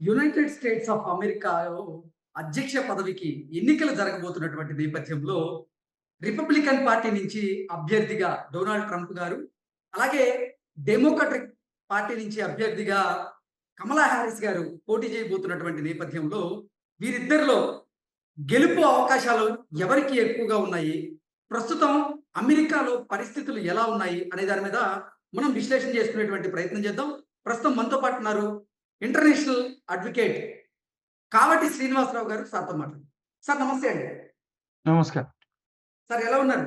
United states of అమెరికాలో అధ్యక్ష పదవికి ఎన్నికలు జరగబోతున్నటువంటి నేపథ్యంలో రిపబ్లికన్ పార్టీ నుంచి అభ్యర్థిగా డొనాల్డ్ ట్రంప్ గారు, అలాగే డెమోక్రటిక్ పార్టీ నుంచి అభ్యర్థిగా కమలా హారిస్ గారు పోటీ చేయబోతున్నటువంటి నేపథ్యంలో వీరిద్దరిలో గెలుపు అవకాశాలు ఎవరికి ఎక్కువగా ఉన్నాయి? ప్రస్తుతం అమెరికాలో పరిస్థితులు ఎలా ఉన్నాయి? అనే దాని మీద మనం విశ్లేషణ చేసుకునేటువంటి ప్రయత్నం చేద్దాం. ప్రస్తుతం మనతో పాటు ఉన్నారు ఇంటర్నేషనల్ అడ్వకేట్ కావటి శ్రీనివాసరావు గారు సార్‌తో మాట్లాడదాం. సార్ నమస్తే అండి. నమస్కారం. సార్ ఎలా ఉన్నారు?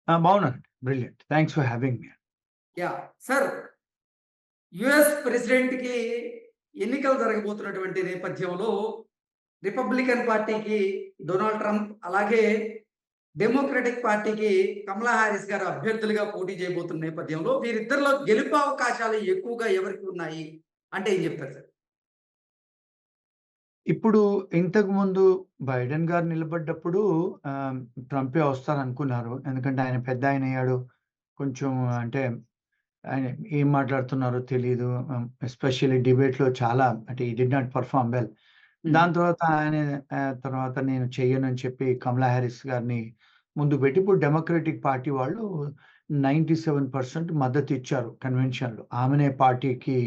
బాగున్నానండి. Brilliant. Thanks for having me. Yeah! Sir US ప్రెసిడెంట్‌కి ఎన్నికలు జరగబోతున్నటువంటి నేపథ్యంలో రిపబ్లికన్ పార్టీకి డొనాల్డ్ ట్రంప్, అలాగే డెమోక్రటిక్ పార్టీకి కమలా హారిస్ గారు అభ్యర్థులుగా పోటీ చేయబోతున్న నేపథ్యంలో వీరిద్దరిలో గెలుపు అవకాశాలు ఎక్కువగా ఎవరికి ఉన్నాయి అంటే ఏం చెప్తారు సార్? ఇప్పుడు ఇంతకుముందు బైడెన్ గారు నిలబడ్డప్పుడు ట్రంపే వస్తారనుకున్నారు. ఎందుకంటే ఆయన పెద్దాయనయ్యాడు. కొంచెం అంటే ఆయన ఏం మాట్లాడుతున్నారో తెలీదు. ఎస్పెషల్లీ డిబేట్‌లో చాలా అంటే హి డిడ్ నాట్ పెర్ఫార్మ్ వెల్. హ్మ్. దాని తర్వాత ఆయన తర్వాత నేను చెయ్యనని చెప్పి కమలా హారిస్ గారిని ముందు పెట్టి ఇప్పుడు డెమోక్రటిక్ పార్టీ వాళ్ళు 97% మద్దతిచ్చారు కన్వెన్షన్‌లో. ఆమెనే పార్టీకి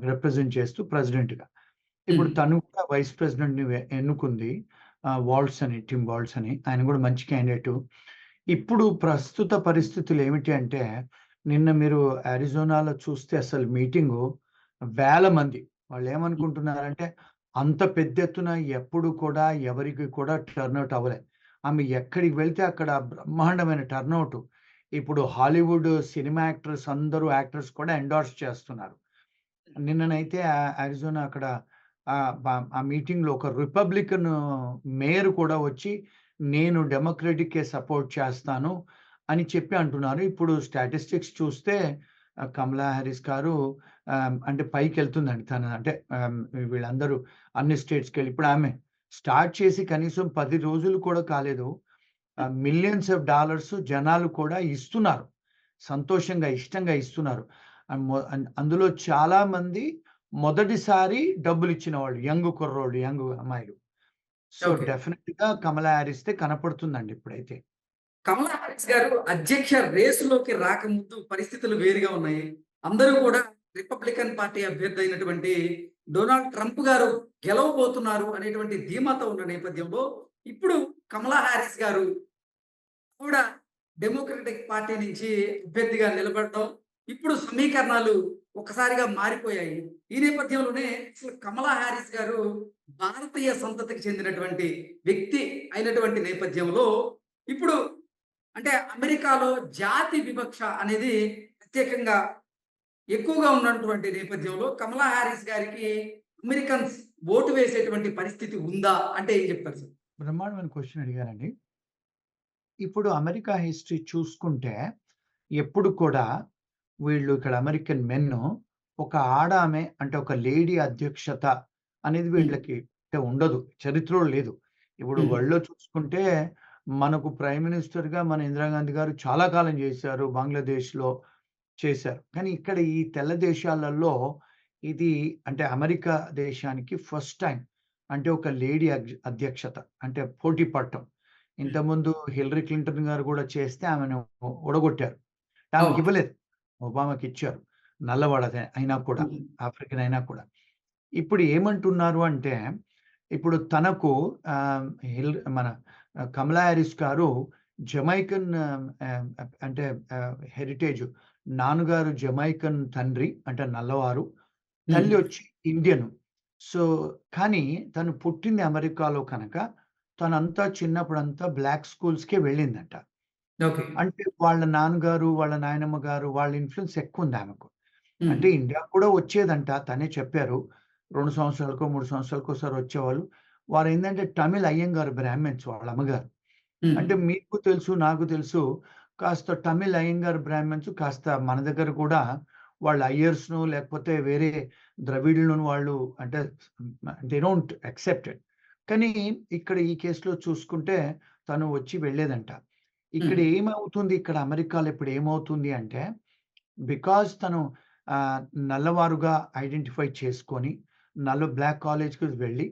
రిప్రజెంట్ చేస్తూ ప్రెసిడెంట్‌గా. ఇప్పుడు హ్మ్. తను కూడా వైస్ ప్రెసిడెంట్‌ని ఎన్నుకుంది. టిమ్ వాల్ట్స్ అని. ఆయన కూడా మంచి క్యాండిడేటు. ఇప్పుడు ప్రస్తుత పరిస్థితులు ఏమిటి అంటే, నిన్న మీరు అరిజోనాలో చూస్తే అసలు మీటింగు వేల మంది. వాళ్ళేమనుకుంటున్నారంటే, అంత పెద్ద ఎత్తున ఎప్పుడు కూడా ఎవరికి కూడా టర్నౌట్ అవ్వలే. ఆమె ఎక్కడికి వెళ్తే అక్కడ బ్రహ్మాండమైన టర్నౌటు. ఇప్పుడు హాలీవుడ్ సినిమా యాక్టర్స్ కూడా ఎండోర్స్ చేస్తున్నారు. నిన్ననైతే అరిజోనా అక్కడ ఆ మీటింగ్‌లో ఒక రిపబ్లికన్ మేయర్ కూడా వచ్చి, నేను డెమోక్రటిక్‌కే సపోర్ట్ చేస్తాను అని చెప్పి అంటున్నారు. ఇప్పుడు స్టాటిస్టిక్స్ చూస్తే కమలా హారిస్ గారు అంటే పైకెళ్తుందండి. అంటే వీళ్ళందరూ అన్ని స్టేట్స్‌కెళ్ళి ఇప్పుడు ఆమె స్టార్ట్ చేసి కనీసం 10 రోజులు కూడా కాలేదు. మిలియన్స్ ఆఫ్ డాలర్స్ జనాలు కూడా ఇస్తున్నారు. సంతోషంగా, ఇష్టంగా ఇస్తున్నారు. అందులో చాలా మంది మొదటిసారి డబ్బులిచ్చిన వాళ్ళు. యంగ్ అమ్మాయిలు. So, okay. డెఫినిట్‌గా కమలా హారిస్తే కనపడుతుందండి ఇప్పుడైతే. కమలా హారిస్ గారు అధ్యక్ష రేసులోకి రాకముందు పరిస్థితులు వేరుగా ఉన్నాయి. అందరూ కూడా రిపబ్లికన్ పార్టీ అభ్యర్థి అయినటువంటి డొనాల్డ్ ట్రంప్ గారు గెలవబోతున్నారు అనేటువంటి ధీమాతో ఉన్న నేపథ్యంలో, ఇప్పుడు కమలా హారిస్ గారు కూడా డెమోక్రటిక్ పార్టీ నుంచి అభ్యర్థిగా నిలబడటం, ఇప్పుడు సమీకరణాలు ఒక్కసారిగా మారిపోయాయి. ఈ నేపథ్యంలోనే అసలు కమలా హారిస్ గారు భారతీయ సంతతికి చెందినటువంటి వ్యక్తి అయినటువంటి నేపథ్యంలో, ఇప్పుడు అంటే అమెరికాలో జాతి వివక్ష అనేది ప్రత్యేకంగా ఎక్కువగా ఉన్నటువంటి నేపథ్యంలో కమలా హారిస్ గారికి అమెరికన్స్ ఓటు వేసేటువంటి పరిస్థితి ఉందా? అంటే ఏం చెప్తారు సార్? బ్రహ్మాండమైన క్వెషన్ అడిగారండి. ఇప్పుడు అమెరికా హిస్టరీ చూసుకుంటే, ఎప్పుడు కూడా వీళ్ళు ఇక్కడ అమెరికన్ మెన్ను ఒక ఆడామె అంటే ఒక లేడీ అధ్యక్షత అనేది హ్మ్. వీళ్ళకి అంటే ఉండదు. చరిత్రలో లేదు. ఇప్పుడు హ్మ్. వరల్డ్‌లో చూసుకుంటే మనకు ప్రైమ్ మినిస్టర్‌గా మన ఇందిరాగాంధీ గారు చాలా కాలం చేశారు. బంగ్లాదేశ్‌లో చేశారు. కానీ ఇక్కడ ఈ తెల్ల దేశాలలో ఇది అంటే అమెరికా దేశానికి ఫస్ట్ టైమ్ అంటే ఒక లేడీ అధ్యక్షత అంటే పోటీ పడటం. హ్మ్. ఇంతకుముందు హిల్లరీ క్లింటన్ గారు కూడా చేస్తే ఆమెను ఓడగొట్టారు. అవును. ఆమెకివ్వలేదు. ఒబామాకిచ్చారు. నల్లవాడదే అయినా కూడా. హ్మ్. ఆఫ్రికన్ అయినా కూడా. ఇప్పుడు ఏమంటున్నారు అంటే, ఇప్పుడు తనకు ఆహ్, మన కమలా హారిస్ గారు జమైకన్ అంటే హెరిటేజ్ నాన్నగారు జమైకన్ తండ్రి అంటే నల్లవారు. హ్మ్. తల్లి వచ్చి ఇండియను. సో, కానీ తను పుట్టింది అమెరికాలో కనుక తనంతా చిన్నప్పుడంతా బ్లాక్ స్కూల్స్‌కే వెళ్ళిందంట. ఓకే. అంటే వాళ్ళ నాన్నగారు, వాళ్ళ నాయనమ్మ గారు వాళ్ళ ఇన్‌ఫ్లూయన్స్ ఎక్కువుంది ఆమెకు. హ్మ్. అంటే ఇండియాకి కూడా వచ్చేదంట. తనే చెప్పారు. 2 సంవత్సరాలకో, 3 సంవత్సరాలకోసారి వచ్చేవాళ్ళు. వారేందంటే తమిళ్ అయ్యంగారు బ్రాహ్మిన్స్ వాళ్ళ అమ్మగారు. హ్మ్. అంటే మీకు తెలుసు, నాకు తెలుసు. కాస్త తమిళ్ అయ్యంగార్ బ్రాహ్మిన్స్ కాస్త మన దగ్గర కూడా వాళ్ళ అయ్యర్స్‌ను లేకపోతే వేరే ద్రవిడులను వాళ్ళు అంటే దే డోంట్ యాక్సెప్ట్ ఇట్. కానీ ఇక్కడ ఈ కేస్‌లో చూసుకుంటే తను వచ్చి వెళ్ళేదంట. ఇక్కడ హ్మ్. ఏమవుతుంది ఇక్కడ అమెరికాలో ఇప్పుడు ఏమవుతుంది అంటే బికాజ్ తను ఆహ్, నల్లవారుగా ఐడెంటిఫై చేసుకొని, బ్లాక్ కాలేజ్‌కి వెళ్ళి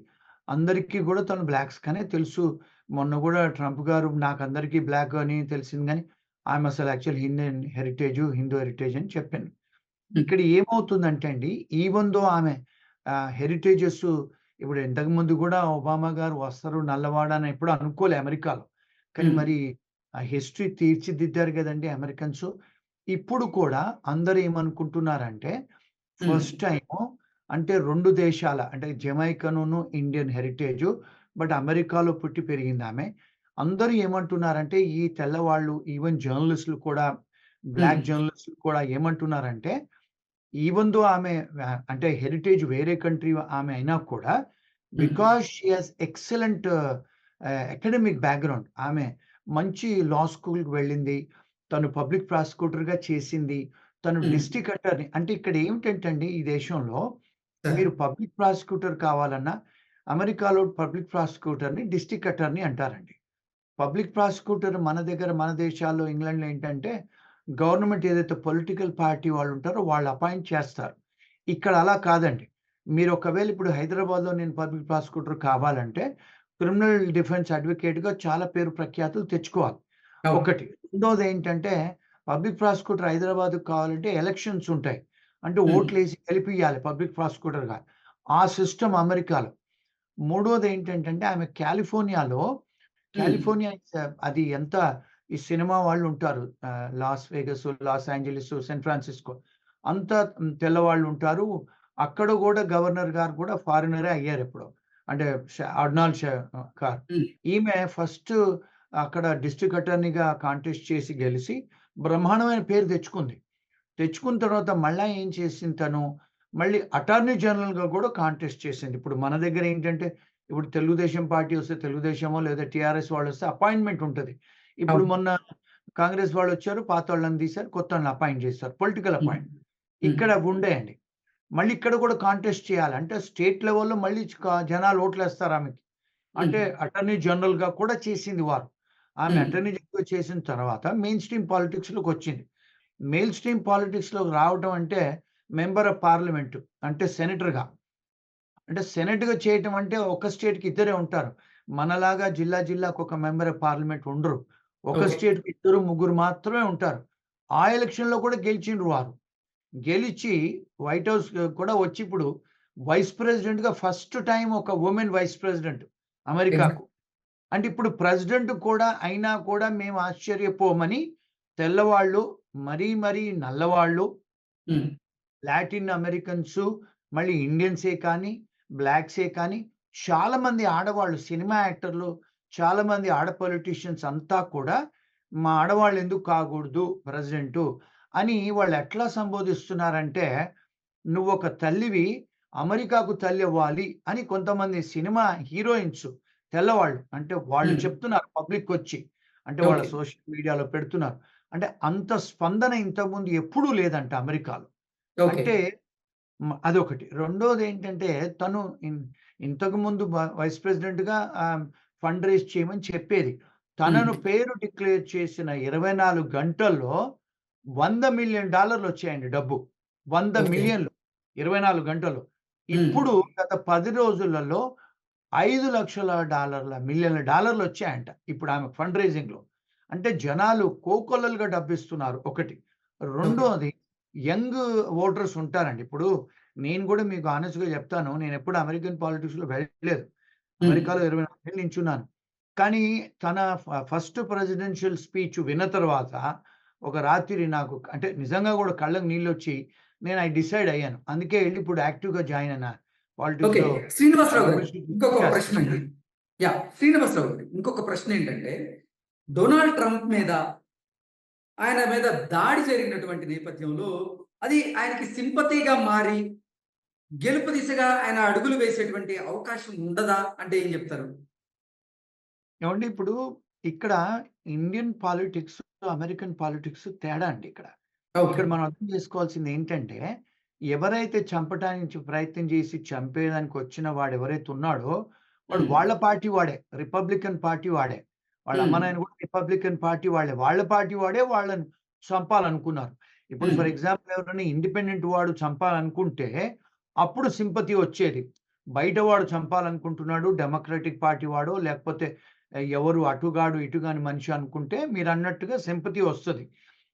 అందరికీ గూడా తను బ్లాక్స్‌కనే తెలుసు. మొన్న గూడా ట్రంప్ గారు నాకందరికీ బ్లాక్ అని తెలిసింది గానీ, ఐయామ్ అసలు యాక్చువల్ హిందూ హెరిటేజ్ అని చెప్పాను. హ్మ్. ఇక్కడ ఏమవుతుందంటే అండి, ఈవెన్ దో ఆమె హెరిటేజెస్ ఇప్పుడు ఇంతకుముందు గూడా ఒబామా గారు వస్తారు నల్లవాడని ఎప్పుడు అనుకోలే అమెరికాలో. కానీ హ్మ్. మరి ఆ హిస్టరీ తీర్చిదిద్దారు గదండీ అమెరికన్సు. ఇప్పుడు కూడా అందరూ ఏమనుకుంటున్నారంటే, హ్మ్. ఫస్ట్ టైము అంటే 2 దేశాల అంటే జమైకనును, ఇండియన్ హెరిటేజు బట్ అమెరికాలో పుట్టి పెరిగిందామె. అందరూ ఏమంటున్నారంటే, ఈ తెల్లవాళ్ళు ఈవెన్ జర్నలిస్ట్‌లు కూడా హ్మ్. బ్లాక్ జర్నలిస్ట్‌లు కూడా ఏమంటున్నారంటే, ఈవెన్ దో ఆమె అంటే హెరిటేజ్ వేరే కంట్రీ ఆమె అయినా కూడా హ్మ్. Because she has excellent academic background. ఆమె మంచి లా స్కూల్‌కి వెళ్ళింది. తను పబ్లిక్ ప్రాసిక్యూటర్‌గా చేసింది. తను హ్మ్. డిస్ట్రిక్ట్ అటార్నీ అంటే ఇక్కడ ఏమిటంటే అండి ఈ దేశంలో సార్. మీరు పబ్లిక్ ప్రాసిక్యూటర్ కావాలన్నా అమెరికాలో పబ్లిక్ ప్రాసిక్యూటర్‌ని డిస్ట్రిక్ట్ అటార్నీ అంటారండి. పబ్లిక్ ప్రాసిక్యూటర్ మన దగ్గర మన దేశాల్లో ఇంగ్లాండ్‌లో ఏంటంటే, గవర్నమెంట్ ఏదైతే పొలిటికల్ పార్టీ వాళ్ళుంటారో వాళ్ళు అపాయింట్ చేస్తారు. ఇక్కడ అలా కాదండి. మీరు ఒకవేళ ఇప్పుడు హైదరాబాద్‌లో నేను పబ్లిక్ ప్రాసిక్యూటర్ కావాలంటే, క్రిమినల్ డిఫెన్స్ అడ్వకేట్‌గా చాలా పేరు ప్రఖ్యాతులు తెచ్చుకోవాలి. అవును. ఒకటి. రెండోదేంటంటే, పబ్లిక్ ప్రాసిక్యూటర్ హైదరాబాద్‌కి కావాలంటే ఎలక్షన్స్ ఉంటాయి. అంటే హ్మ్. ఓట్లేసి గెలిపియాలి పబ్లిక్ ప్రాసిక్యూటర్‌గా. ఆ సిస్టమ్ అమెరికాలో. మూడోదేంటంటంటే ఆమె హ్మ్. కాలిఫోర్నియా అది ఎంత ఈ సినిమా వాళ్ళుంటారు. Loss Vegas, Los Angeles, San Francisco అంతా తెల్లవాళ్ళుంటారు. అక్కడ గూడా గవర్నర్ గారు గూడా ఫారినరే అయ్యారెప్పుడో. అంటే అర్నాల్డ్ కార్. హ్మ్. ఈమె ఫస్ట్ అక్కడ డిస్ట్రిక్ట్ అటార్నీగా కాంటెస్ట్ చేసి గెలిసి బ్రహ్మాండమైన పేరు తెచ్చుకుంది. తెచ్చుకున్న తర్వాత మళ్ళా ఏం చేసింది తను, మళ్ళీ అటార్నీ జనరల్‌గా గూడా కాంటెస్ట్ చేసింది. ఇప్పుడు మన దగ్గర ఏంటంటే, ఇప్పుడు తెలుగుదేశం పార్టీ వస్తే తెలుగుదేశమో లేదా టీఆర్ఎస్ వాళ్ళొస్తే అపాయింట్‌మెంట్ ఉంటది. ఇప్పుడు అవును. మొన్న కాంగ్రెస్ వాళ్ళొచ్చారు. పాతోళ్ళని తీశారు. కొత్తోళ్ళని అపాయింట్ చేశారు. పొలిటికల్ హ్మ్. అపాయింట్. హ్మ్. ఇక్కడ ఉండేయండి. మళ్ళీ ఇక్కడ కూడా కాంటెస్ట్ చేయాలి. అంటే స్టేట్ లెవెల్‌లో మళ్ళీ జనాలు ఓట్లేస్తారు ఆమెకి. హ్మ్. అంటే అటార్నీ జనరల్‌గా కూడా చేసింది వారు. ఆమె హ్మ్. అటార్నీ జనరల్‌గా చేసిన తర్వాత మెయిన్ స్ట్రీమ్ పాలిటిక్స్‌లోకొచ్చింది. మెయిన్ స్ట్రీమ్ పాలిటిక్స్‌లోకి రావటం అంటే మెంబర్ ఆఫ్ పార్లమెంట్ అంటే సెనేటర్‌గా. అంటే సెనేట్‌గా చేయటం అంటే ఒక స్టేట్‌కి ఇద్దరే ఉంటారు. మనలాగా జిల్లాకు ఒక మెంబర్ ఆఫ్ పార్లమెంట్ ఉండరు. ఒక ఓకే. స్టేట్‌కి ఇద్దరు, ముగ్గురు మాత్రమే ఉంటారు. ఆ ఎలక్షన్‌లో కూడా గెలిచిండ్రు వారు. గెలిచి వైట్ హౌస్ కూడా వచ్చి ఇప్పుడు వైస్ ప్రెసిడెంట్‌గా ఫస్ట్ టైమ్ ఒక వుమెన్ వైస్ ప్రెసిడెంట్ అమెరికాకు. ఎగ్జాక్ట్. అంటే ఇప్పుడు ప్రెసిడెంట్ కూడా అయినా కూడా మేము ఆశ్చర్యపోమని తెల్లవాళ్ళు, మరీ నల్లవాళ్ళు, హ్మ్. లాటిన్ అమెరికన్సు, మళ్ళీ ఇండియన్సే కానీ, బ్లాక్సే కానీ చాలామంది ఆడవాళ్ళు సినిమా యాక్టర్లు, చాలామంది పొలిటీషియన్స్ అంతా కూడా మా ఆడవాళ్ళు ఎందుకు కాకూడదు ప్రెసిడెంటు అని వాళ్ళు ఎట్లా సంబోధిస్తున్నారంటే, నువ్వొక తల్లివి అమెరికాకు తల్లవ్వాలి అని కొంతమంది సినిమా హీరోయిన్స్ తెల్లవాళ్ళు. అంటే వాళ్ళు హ్మ్. చెప్తున్నారు పబ్లిక్‌కొచ్చి. అంటే వాళ్ళ ఓకే. సోషల్ మీడియాలో పెడుతున్నారు. అంటే అంత స్పందన ఇంతకుముందు ఎప్పుడూ లేదంట అమెరికాలో. ఓకే. అంటే అదొకటి. రెండోదేంటంటే తను ఇంతకుముందు వైస్ ప్రెసిడెంట్‌గా ఫండ్ రైజ్ చేయమని చెప్పేది. హ్మ్. తనను పేరు డిక్లేర్ చేసిన 24 గంటల్లో $100,000,000 వచ్చాయండి డబ్బు. ఓకే. 100,000,000 24 గంటల్లో. హ్మ్. ఇప్పుడు గత 10 రోజులలో $5,00,000 వచ్చాయంట. ఇప్పుడు ఆమె ఫండ్ రైజింగ్‌లో. అంటే జనాలు కోకొల్లలుగా డబ్బిస్తున్నారు ఒకటి. ఓకే. రెండోది యంగ్ వోటర్స్ ఉంటారండి. ఇప్పుడు నేను గూడా మీకు హానెస్ట్‌గా చెప్తాను. నేనెప్పుడు అమెరికన్ పాలిటిక్స్‌లో వెళ్ళలేదు. హ్మ్. అమెరికాలో 24 ఏళ్ళు నించున్నాను. కానీ తన ఫస్ట్ ప్రెసిడెన్షియల్ స్పీచ్ విన్న తర్వాత ఒక రాత్రి నాకు అంటే నిజంగా గూడా కళ్ళకి నీళ్ళొచ్చి నేను డిసైడ్ అయ్యాను. అందుకే ఎళ్లి ఇప్పుడు యాక్టివ్‌గా జాయిన్ అయినా ఓకే. పాలిటిక్స్‌లో శ్రీనివాసరావు గారు మెంబర్‌షిప్ ఇంకొక చేస్తున్నా. ప్రశ్నండి. యాహ్! శ్రీనివాసరావు గారు ఇంకొక ప్రశ్నేంటంటే, డొనాల్డ్ ట్రంప్ మీద ఆయన మీద దాడి జరిగినటువంటి నేపథ్యంలో అది ఆయనకి సింపతిగా మారి గెలుపు దిశగా ఆయన అడుగులు వేసేటువంటి అవకాశం ఉండదా? అంటే ఏం జెప్తారు? ఏవండీ ఇప్పుడు ఇక్కడ ఇండియన్ పాలిటిక్స్, అమెరికన్ పాలిటిక్స్ తేడా అండి ఇక్కడ. ఓకే. ఇక్కడ మనం అర్థం చేసుకోవాల్సింది ఏంటంటే, ఎవరైతే చంపటానికి ప్రయత్నం చేసి చంపేయడానికి వచ్చిన వాడెవరైతే ఉన్నాడో, వాడు హ్మ్. వాళ్ళ పార్టీ వాడే. రిపబ్లికన్ పార్టీ వాడే. వాళ్ళ అమ్మ, హ్మ్. నాయన కూడా రిపబ్లికన్ పార్టీ వాళ్ళే. వాళ్ళ పార్టీ వాడే వాళ్ళని చంపాలనుకున్నారు. ఇప్పుడు హ్మ్. ఫర్ ఎగ్జాంపుల్ ఎవరైనా ఇండిపెండెంట్ వాడు చంపాలనుకుంటే, అప్పుడు సింపతి వచ్చేది. బయట వాడు చంపాలనుకుంటున్నాడు, డెమోక్రటిక్ పార్టీ వాడో లేకపోతే ఎవరు అటుగాడు, ఇటుగాని మనిషి అనుకుంటే మీరన్నట్టుగా సింపతి వస్తది.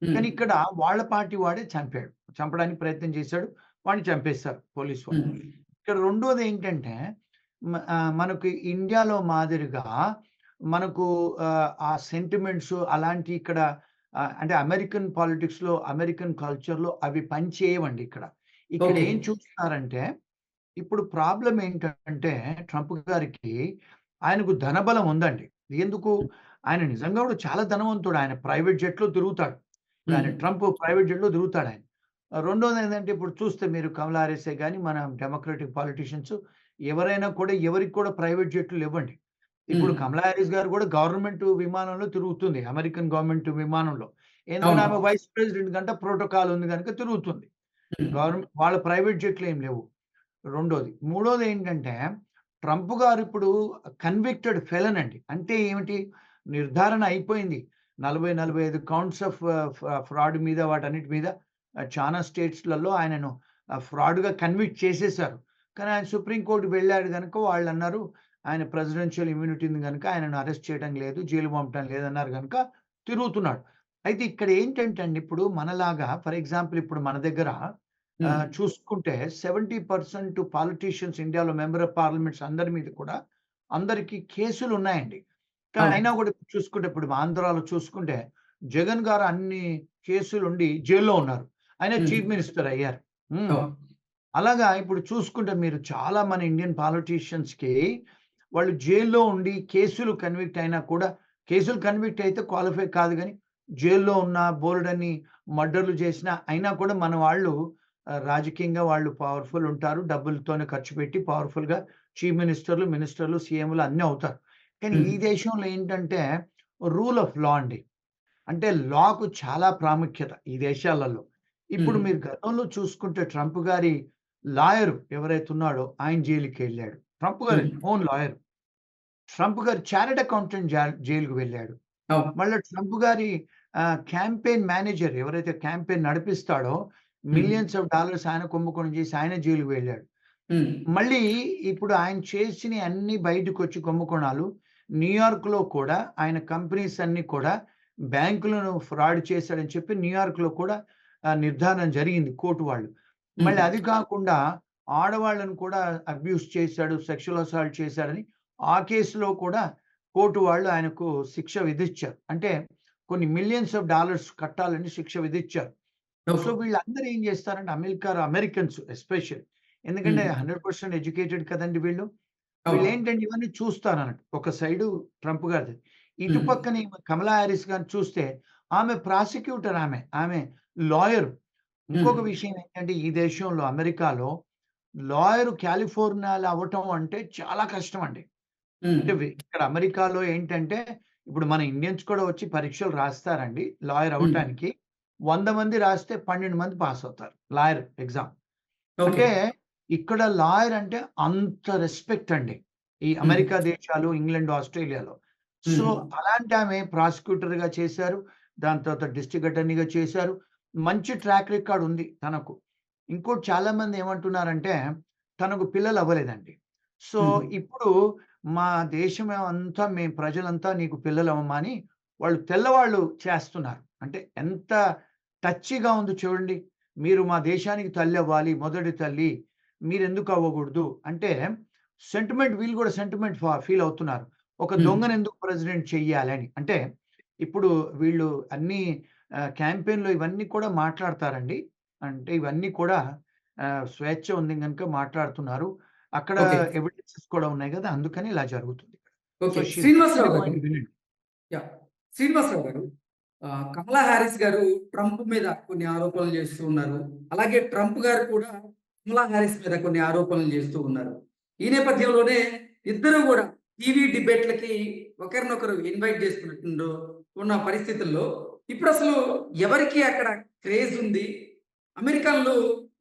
హ్మ్. కానీ ఇక్కడ వాళ్ళ పార్టీ వాడే చంపాడు. చంపడానికి ప్రయత్నం చేశాడు. వాడిని చంపేశారు పోలీసు వాళ్ళు. హ్మ్. ఇక్కడ రెండోదేంటంటే మనకి ఇండియాలో మాదిరిగా మనకు ఆ సెంటిమెంట్స్ అలాంటి ఇక్కడ అంటే అమెరికన్ పాలిటిక్స్‌లో, అమెరికన్ కల్చర్‌లో అవి పనిచేయవండి ఇక్కడ. ఇక్కడ ఓకే. ఏం చూస్తున్నారంటే, ఇప్పుడు ప్రాబ్లమ్ ఏంటంటే ట్రంప్ గారికి ఆయనకు ధనబలం ఉందండి. ఎందుకు? ఆయన నిజంగా కూడా చాలా ధనవంతుడు. ఆయన ప్రైవేట్ జెట్‌లో తిరుగుతాడు. ఇప్పుడు హ్మ్. ఆయన ట్రంప్ ప్రైవేట్ జెట్‌లో తిరుగుతాడాయన. రెండోదేంటంటే ఇప్పుడు చూస్తే మీరు కమలా హారిసే గాని, మన డెమోక్రాటిక్ పాలిటీషియన్స్ ఎవరైనా కూడా ఎవరికి కూడా ప్రైవేట్ జెట్లు లెవ్వండి. ఇప్పుడు హ్మ్. కమలా హారిస్ గారు కూడా గవర్నమెంట్ విమానంలో తిరుగుతుంది. అమెరికన్ గవర్నమెంట్ విమానంలో. ఎందుకంటే అవును. ఆమె వైస్ ప్రెసిడెంట్ గంట ప్రోటోకాల్ ఉంది గనుక తిరుగుతుంది. హ్మ్. వాళ్ళ ప్రైవేట్ జెట్‌లేం లేవు. రెండోది. మూడోదేంటంటే ట్రంప్ గారిప్పుడు కన్విక్టెడ్ ఫెలన్ అండి. అంటే ఏమిటి? నిర్ధారణ అయిపోయింది. 40, 45 కౌంట్స్ ఆఫ్ ఫ్రాడ్ మీద వాటన్నిటి మీద చానా స్టేట్స్‌లలో ఆయనను ఫ్రాడ్‌గా కన్విక్ట్ చేసేసారు. కానీ ఆయన సుప్రీం కోర్ట్‌కి వెళ్ళాడు గనుక వాళ్ళన్నారు, ఆయన ప్రెసిడెన్షియల్ ఇమ్యూనిటీ ఉంది గనుక ఆయనను అరెస్ట్ చేయడం లేదు, జైలుకి పంపడం లేదన్నారు గనుక తిరుగుతున్నాడు. అయితే ఇక్కడ ఏంటంటే అండి ఇప్పుడు మనలాగా ఫర్ ఎగ్జాంపుల్ ఇప్పుడు మన దగ్గర హ్మ్. చూసుకుంటే 70% పాలిటీషియన్స్ ఇండియాలో మెంబర్ ఆఫ్ పార్లమెంట్స్ అందరి మీద కూడా అందరికి కేసులున్నాయండి. కానీ అవును. అయినా కూడా చూసుకుంటే ఇప్పుడు ఆంధ్రాలో చూసుకుంటే జగన్ గారు అన్ని కేసులుండి జైల్‌లో ఉన్నారు. ఆయన హ్మ్. చీఫ్ మినిస్టర్ అయ్యారు. హ్మ్. అవును. అలాగా ఇప్పుడు చూసుకుంటే మీరు చాలా మన ఇండియన్ పాలిటీషియన్స్‌కి వాళ్ళు జైల్‌లో ఉండి కేసులు కన్విక్ట్ అయినా కూడా కేసులు కన్విక్ట్ అయితే క్వాలిఫై కాదు గానీ, జైల్‌లో ఉన్న బోలెడన్ని మర్డర్‌లు చేసినా అయినా కూడా మన వాళ్ళు రాజకీయంగా వాళ్ళు పవర్‌ఫుల్ ఉంటారు. డబ్బులతోనే ఖర్చు పెట్టి పవర్‌ఫుల్‌గా చీఫ్ మినిస్టర్‌లు, మినిస్టర్‌లు, సీఎంలు అన్నీ అవుతారు. కానీ హ్మ్. ఈ దేశంలో ఏంటంటే రూల్ ఆఫ్ లా అండి. అంటే లాకు చాలా ప్రాముఖ్యత ఈ దేశాలలో. ఇప్పుడు హ్మ్. మీరు గతంలో చూసుకుంటే ట్రంప్ గారి లాయర్ ఎవరైతే ఉన్నాడో ఆయన జైలుకెళ్ళాడు. ట్రంప్ గారి హ్మ్. Own lawyer. ట్రంప్ గారి చార్టర్డ్ అకౌంటెంట్ జైలుకి వెళ్ళాడు. అవును. మళ్ళా ట్రంప్ గారి క్యాంపెయిన్ మేనేజర్ ఎవరైతే క్యాంపెయిన్ నడిపిస్తాడో హ్మ్. మిలియన్స్ ఆఫ్ డాలర్స్ ఆయన కుంభకోణం చేసి ఆయన జైలుకి వెళ్ళాడు. హ్మ్. మళ్ళీ ఇప్పుడు ఆయన చేసినయి అన్నీ బయటకొచ్చి కుంభకోణాలు న్యూయార్క్‌లో కూడా ఆయన కంపెనీస్ అన్నీ కూడా బ్యాంకులను ఫ్రాడ్ చేశాడని చెప్పి న్యూయార్క్‌లో కూడా నిర్ధారణ జరిగింది కోర్ట్ వాళ్ళు. హ్మ్. మళ్ళీ అది కాకుండా ఆడవాళ్ళని కూడా అబ్యూజ్ చేశాడు, సెక్షువల్ అసాల్ట్ చేశాడని ఆ కేసులో కూడా కోర్ట్ వాళ్ళు ఆయనకు శిక్ష విధిచ్చారు. అంటే కొన్ని మిలియన్స్ ఆఫ్ డాలర్స్ కట్టాలని శిక్ష విధిచ్చారు. So, okay. వీళ్ళందరూ ఏం జేస్తారంటే అమెరికన్స్ ఎస్పెషల్లీ ఎందుకంటే హ్మ్. 100% ఎడ్యుకేటెడ్ కదండీ వీళ్ళు. అవును. వీళ్ళేంటంటే ఇవన్నీ చూస్తారన్నట్టు. ఒక సైడు ట్రంప్ గారిది. ఇటు హ్మ్. పక్కన కమలా హారిస్ గారిని చూస్తే ఆమె ప్రాసిక్యూటర్ ఆమె. ఆమె లాయర్. హ్మ్. ఇంకొక విషయం ఏంటంటే ఈ దేశంలో అమెరికాలో లాయర్ కాలిఫోర్నియాలో అవ్వటం అంటే చాలా కష్టమండి. హ్మ్. అంటే ఇక్కడ అమెరికాలో ఏంటంటే, ఇప్పుడు మన ఇండియన్స్ కూడా వచ్చి పరీక్షలు రాస్తారండి లాయర్ హ్మ్. అవ్వటానికి. 100 మంది రాస్తే 12 మంది పాస్ అవుతారు. Lawyer exam. ఓకే. అంటే ఇక్కడ లాయర్ అంటే అంత రెస్పెక్ట్ అండి. ఈ హ్మ్. అమెరికా దేశాలు, ఇంగ్లాండ్, ఆస్ట్రేలియాలో. సో, హ్మ్. అలాంటి ఆమె ప్రాసిక్యూటర్‌గా చేశారు. దాని తర్వాత డిస్ట్రిక్ట్ అటార్నీగా చేశారు. మంచి ట్రాక్ రికార్డ్ ఉంది తనకు. ఇంకోటి చాలామంది ఏమంటున్నారంటే, తనకు పిల్లలు అవ్వలేదండి. సో, హ్మ్. ఇప్పుడు మా దేశం అంతా మేము ప్రజలంతా నీకు పిల్లలవ్వమా అని వాళ్ళు తెల్లవాళ్ళు చేస్తున్నారు. అంటే ఎంత టచీగా ఉందో చూడండి. మీరు మా దేశానికి తల్లవ్వాలి, మొదటి తల్లి. మీరెందుకు అవ్వగూడదు? అంటే సెంటిమెంట్ వీళ్ళు గూడా సెంటిమెంట్ ఫీల్ అవుతున్నారు. ఒక హ్మ్. దొంగనెందుకు ప్రెసిడెంట్ చెయ్యాలని. అంటే ఇప్పుడు వీళ్ళు అన్నీ క్యాంపెయిన్‌లో ఇవన్నీ కూడా మాట్లాడతారండి. అంటే ఇవన్నీ కూడా స్వేచ్ఛ ఉంది గనుక మాట్లాడుతున్నారు. అక్కడ ఓకే. ఎవిడెన్సెస్ కూడా ఉన్నాయి గదా! అందుకని ఇలా జరుగుతుంది. So, okay. She is Srinivasa Rao valid garu. Point వినండి. Yeah! Srinivasa Rao garu, Kamala Harris గారు ట్రంప్ మీద కొన్ని ఆరోపణలు చేస్తూ ఉన్నారు. అలాగే ట్రంప్ గారు కూడా కమలా హారిస్ మీద కొన్ని ఆరోపణలు చేస్తూ ఉన్నారు. ఈ నేపథ్యంలోనే ఇద్దరు గూడా టీవీ డిబేట్‌లకి ఒకరినొకరు ఇన్వైట్ చేసుకున్నట్టు ఉన్న పరిస్థితుల్లో ఇప్పుడసలు ఎవరికి అక్కడ క్రేజ్ ఉంది? అమెరికన్‌లు